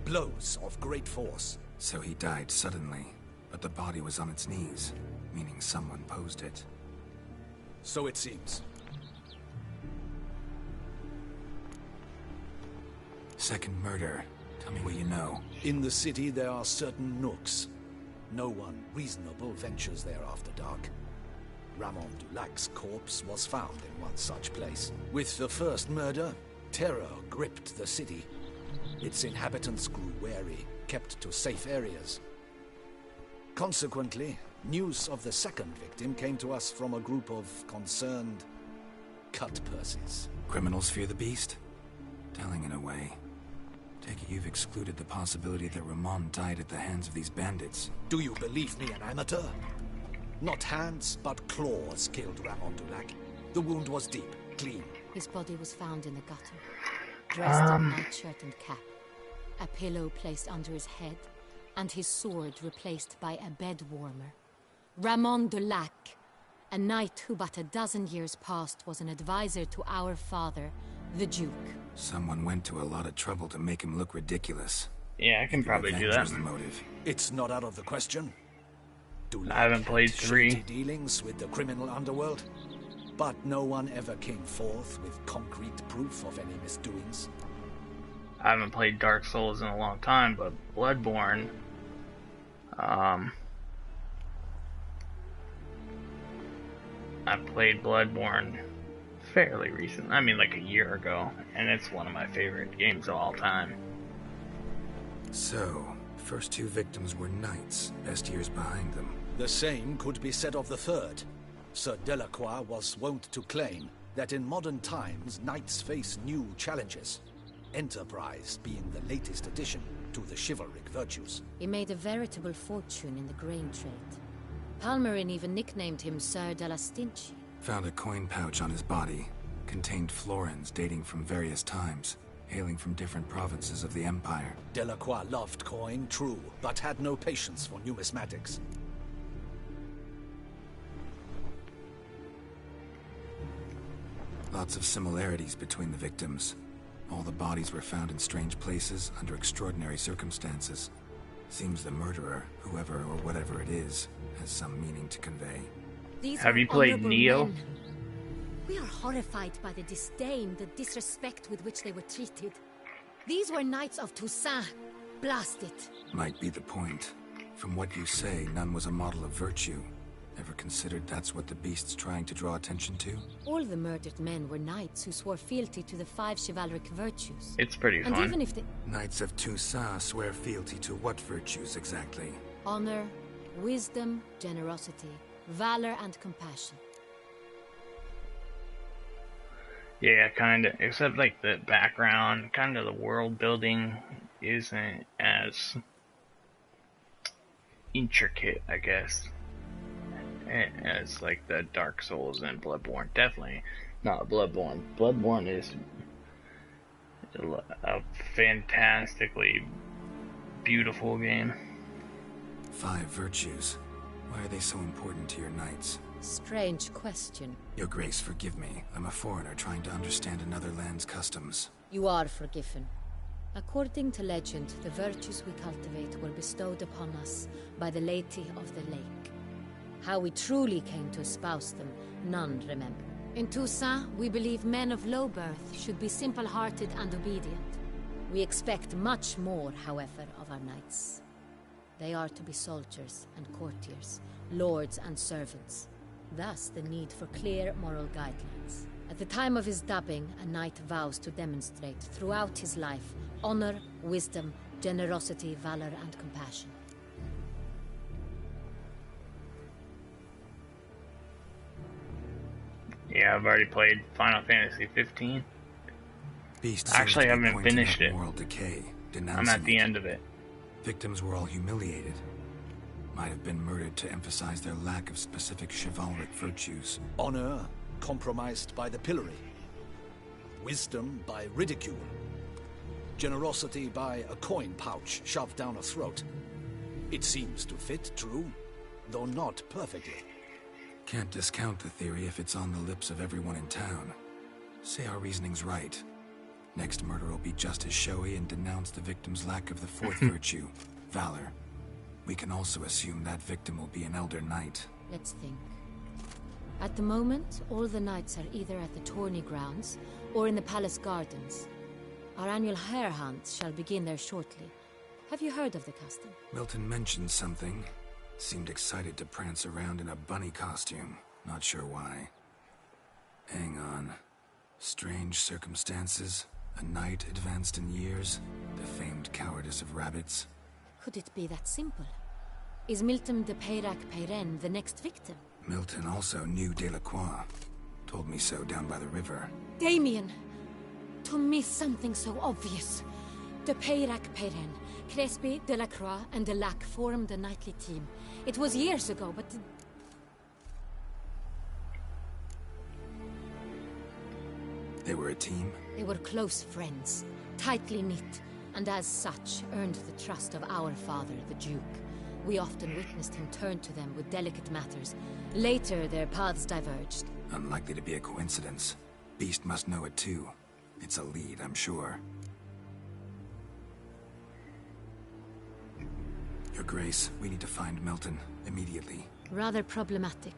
Speaker 12: Blows of great force.
Speaker 2: So he died suddenly, but the body was on its knees, meaning someone posed it.
Speaker 12: So it seems.
Speaker 2: Second murder. Tell me what you know.
Speaker 12: In the city there are certain nooks. No one reasonable ventures there after dark. Ramon Dulac's corpse was found in one such place. With the first murder, terror gripped the city. Its inhabitants grew wary, kept to safe areas. Consequently, news of the second victim came to us from a group of concerned cut-purses.
Speaker 2: Criminals fear the beast? Telling in a way. Take it you've excluded the possibility that Ramon died at the hands of these bandits.
Speaker 12: Do you believe me an amateur? Not hands, but claws killed Ramon Dulac. The wound was deep, clean.
Speaker 15: His body was found in the gutter. Dressed in nightshirt and cap. A pillow placed under his head, and his sword replaced by a bed warmer. Ramon Dulac, a knight who but a dozen years past was an advisor to our father, the Duke.
Speaker 2: Someone went to a lot of trouble to make him look ridiculous.
Speaker 1: Yeah, I can probably do that.
Speaker 2: Was the motive.
Speaker 12: It's not out of the question.
Speaker 1: I haven't played 3.
Speaker 12: Dealings with the criminal underworld, but no one ever came forth with concrete proof of any misdoings.
Speaker 1: I haven't played Dark Souls in a long time, but Bloodborne, I played Bloodborne fairly recent. I mean, like a year ago, and it's one of my favorite games of all time.
Speaker 2: So, first 2 victims were knights, best years behind them.
Speaker 12: The same could be said of the third. Sir Delacroix was wont to claim that in modern times knights face new challenges, enterprise being the latest addition to the chivalric virtues.
Speaker 15: He made a veritable fortune in the grain trade. Palmerin even nicknamed him Sir de la Stinchi.
Speaker 2: Found a coin pouch on his body. Contained florins dating from various times, hailing from different provinces of the Empire.
Speaker 12: Delacroix loved coin, true, but had no patience for numismatics.
Speaker 2: Lots of similarities between the victims. All the bodies were found in strange places under extraordinary circumstances. Seems the murderer, whoever or whatever it is, has some meaning to convey.
Speaker 1: Have you played Neo?
Speaker 15: Men. We are horrified by the disdain, the disrespect with which they were treated. These were knights of Toussaint. Blast it.
Speaker 2: Might be the point. From what you say, none was a model of virtue. Ever considered that's what the beast's trying to draw attention to?
Speaker 15: All the murdered men were knights who swore fealty to the 5 chivalric virtues.
Speaker 1: It's pretty fun.
Speaker 15: And even if the
Speaker 2: Knights of Toussaint swear fealty to what virtues exactly?
Speaker 15: honor, wisdom, generosity, valor, and compassion.
Speaker 1: Yeah, kinda. Except like the background, kinda the world building isn't as intricate, I guess, as like the Dark Souls and Bloodborne. Definitely not Bloodborne. Bloodborne is a fantastically beautiful game.
Speaker 2: 5 virtues. Why are they so important to your knights?
Speaker 15: Strange question.
Speaker 2: Your Grace, forgive me. I'm a foreigner trying to understand another land's customs.
Speaker 15: You are forgiven. According to legend, the virtues we cultivate were bestowed upon us by the Lady of the Lake. How we truly came to espouse them, none remember. In Toussaint, we believe men of low birth should be simple-hearted and obedient. We expect much more, however, of our knights. They are to be soldiers and courtiers, lords and servants. Thus, the need for clear moral guidelines. At the time of his dubbing, a knight vows to demonstrate throughout his life honor, wisdom, Generosity, valor, and compassion.
Speaker 1: Yeah, I've already played Final Fantasy 15.
Speaker 2: Beast
Speaker 1: Actually, I haven't
Speaker 2: pointing
Speaker 1: finished
Speaker 2: at
Speaker 1: it.
Speaker 2: moral decay,
Speaker 1: I'm
Speaker 2: denouncing
Speaker 1: at the
Speaker 2: it.
Speaker 1: end of it.
Speaker 2: Victims were all humiliated. Might have been murdered to emphasize their lack of specific chivalric virtues.
Speaker 12: Honor compromised by the pillory. Wisdom by ridicule. Generosity by a coin pouch shoved down a throat. It seems to fit true, though not perfectly.
Speaker 2: Can't discount the theory if it's on the lips of everyone in town. Say our reasoning's right. Next murder will be just as showy and denounce the victim's lack of the fourth virtue, valor. We can also assume that victim will be an elder knight.
Speaker 15: Let's think. At the moment, all the knights are either at the tourney grounds or in the palace gardens. Our annual hare hunt shall begin there shortly. Have you heard of the custom?
Speaker 2: Milton mentioned something. Seemed excited to prance around in a bunny costume. Not sure why. Hang on. Strange circumstances. A knight advanced in years. The famed cowardice of rabbits.
Speaker 15: Could it be that simple? Is Milton de Peyrac Peyren the next victim?
Speaker 2: Milton also knew Delacroix. Told me so down by the river.
Speaker 15: Damien! To miss something so obvious. De Peyrac Peyren, Crespi, Delacroix, and Delac formed a knightly team. It was years ago, but...
Speaker 2: They were a team?
Speaker 15: They were close friends, tightly knit, and as such earned the trust of our father, the Duke. We often witnessed him turn to them with delicate matters. Later, their paths diverged.
Speaker 2: Unlikely to be a coincidence. Beast must know it too. It's a lead, I'm sure. Your Grace, we need to find Milton immediately.
Speaker 15: Rather problematic.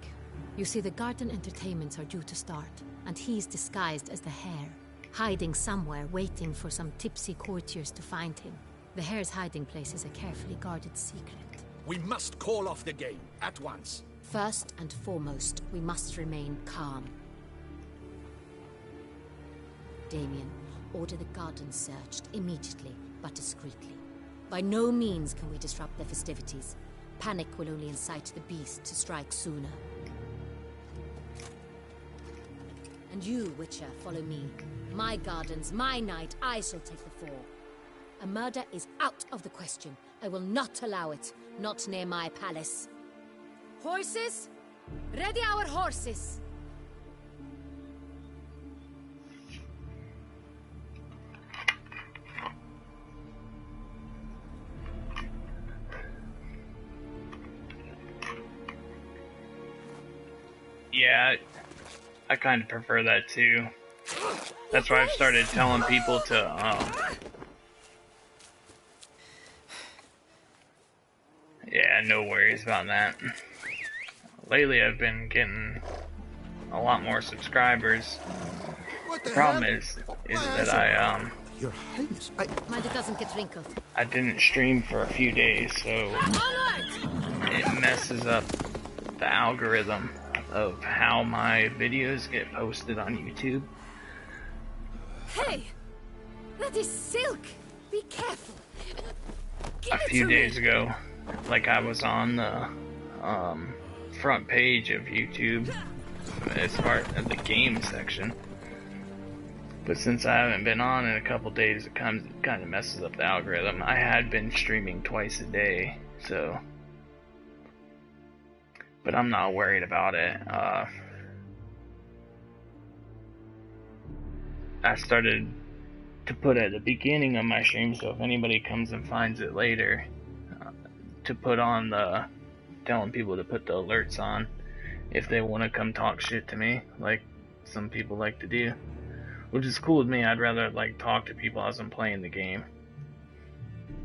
Speaker 15: You see, the garden entertainments are due to start, and he's disguised as the hare, hiding somewhere, waiting for some tipsy courtiers to find him. The hare's hiding place is a carefully guarded secret.
Speaker 12: We must call off the game, at once.
Speaker 15: First and foremost, we must remain calm. Damien, order the garden searched immediately, but discreetly. By no means can we disrupt the festivities. Panic will only incite the beast to strike sooner. And you, Witcher, follow me. My gardens, my night, I shall take the fall. A murder is out of the question. I will not allow it. Not near my palace. Horses? Ready our horses!
Speaker 1: Yeah, I kind of prefer that too. That's why I've started telling people to, yeah, no worries about that. Lately I've been getting a lot more subscribers. The problem is that I,
Speaker 12: Your Highness,
Speaker 15: Mind it doesn't get wrinkled.
Speaker 1: I didn't stream for a few days, so it messes up the algorithm of how my videos get posted on YouTube.
Speaker 15: Hey! That is silk! Be careful!
Speaker 1: A few days ago, like I was on the front page of YouTube as part of the game section. But since I haven't been on in a couple days, it kind of messes up the algorithm. I had been streaming twice a day, so... But I'm not worried about it. I started to put at the beginning of my stream, so if anybody comes and finds it later, to put on telling people to put the alerts on if they want to come talk shit to me, like some people like to do. Which is cool with me. I'd rather like talk to people as I'm playing the game.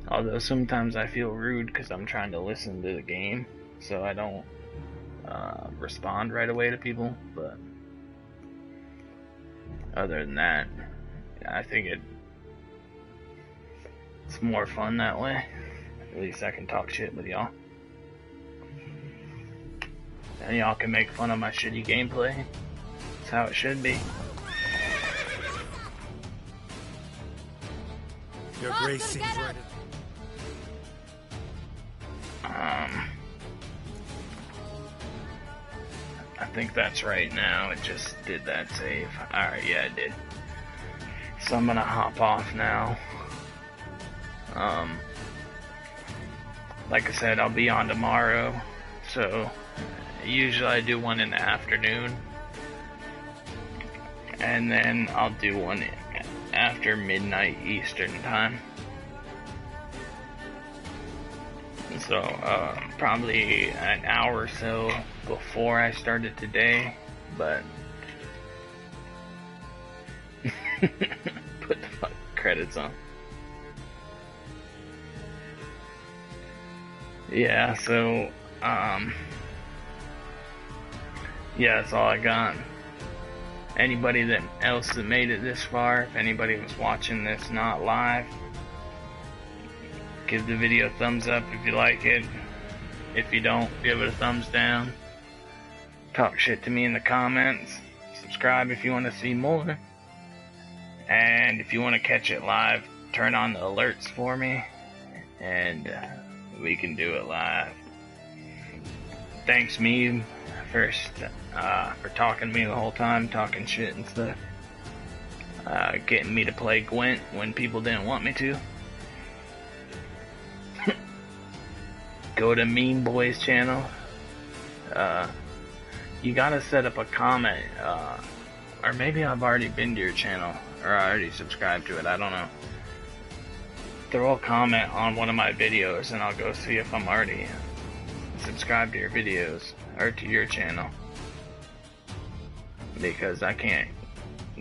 Speaker 1: Although sometimes I feel rude because I'm trying to listen to the game, so I don't respond right away to people. But other than that, I think it's more fun that way. At least I can talk shit with y'all. And y'all can make fun of my shitty gameplay. That's how it should be.
Speaker 2: Your Grace seems ready.
Speaker 1: think that's right now. It just did that save. Alright, yeah, it did. So I'm gonna hop off now. Like I said, I'll be on tomorrow. So usually I do one in the afternoon. And then I'll do one after midnight Eastern time. So, probably an hour or so before I started today, but put the fucking credits on. Yeah, so, yeah, that's all I got. Anybody else that made it this far, if anybody was watching this not live, give the video a thumbs up if you like it. If you don't, give it a thumbs down. Talk shit to me in the comments. Subscribe if you want to see more. And if you want to catch it live, turn on the alerts for me. And we can do it live. Thanks, me, first, for talking to me the whole time, talking shit and stuff. Getting me to play Gwent when people didn't want me to. Go to Mean Boy's channel. You gotta set up a comment, or maybe I've already been to your channel, or I already subscribed to it, I don't know. Throw a comment on one of my videos and I'll go see if I'm already subscribed to your videos, or to your channel. Because I can't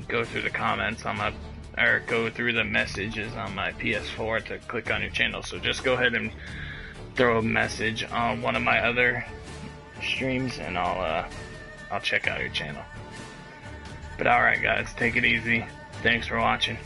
Speaker 1: go through the comments on my, or go through the messages on my PS4 to click on your channel, so just go ahead and throw a message on one of my other streams and I'll check out your channel. But alright guys, take it easy. Thanks for watching.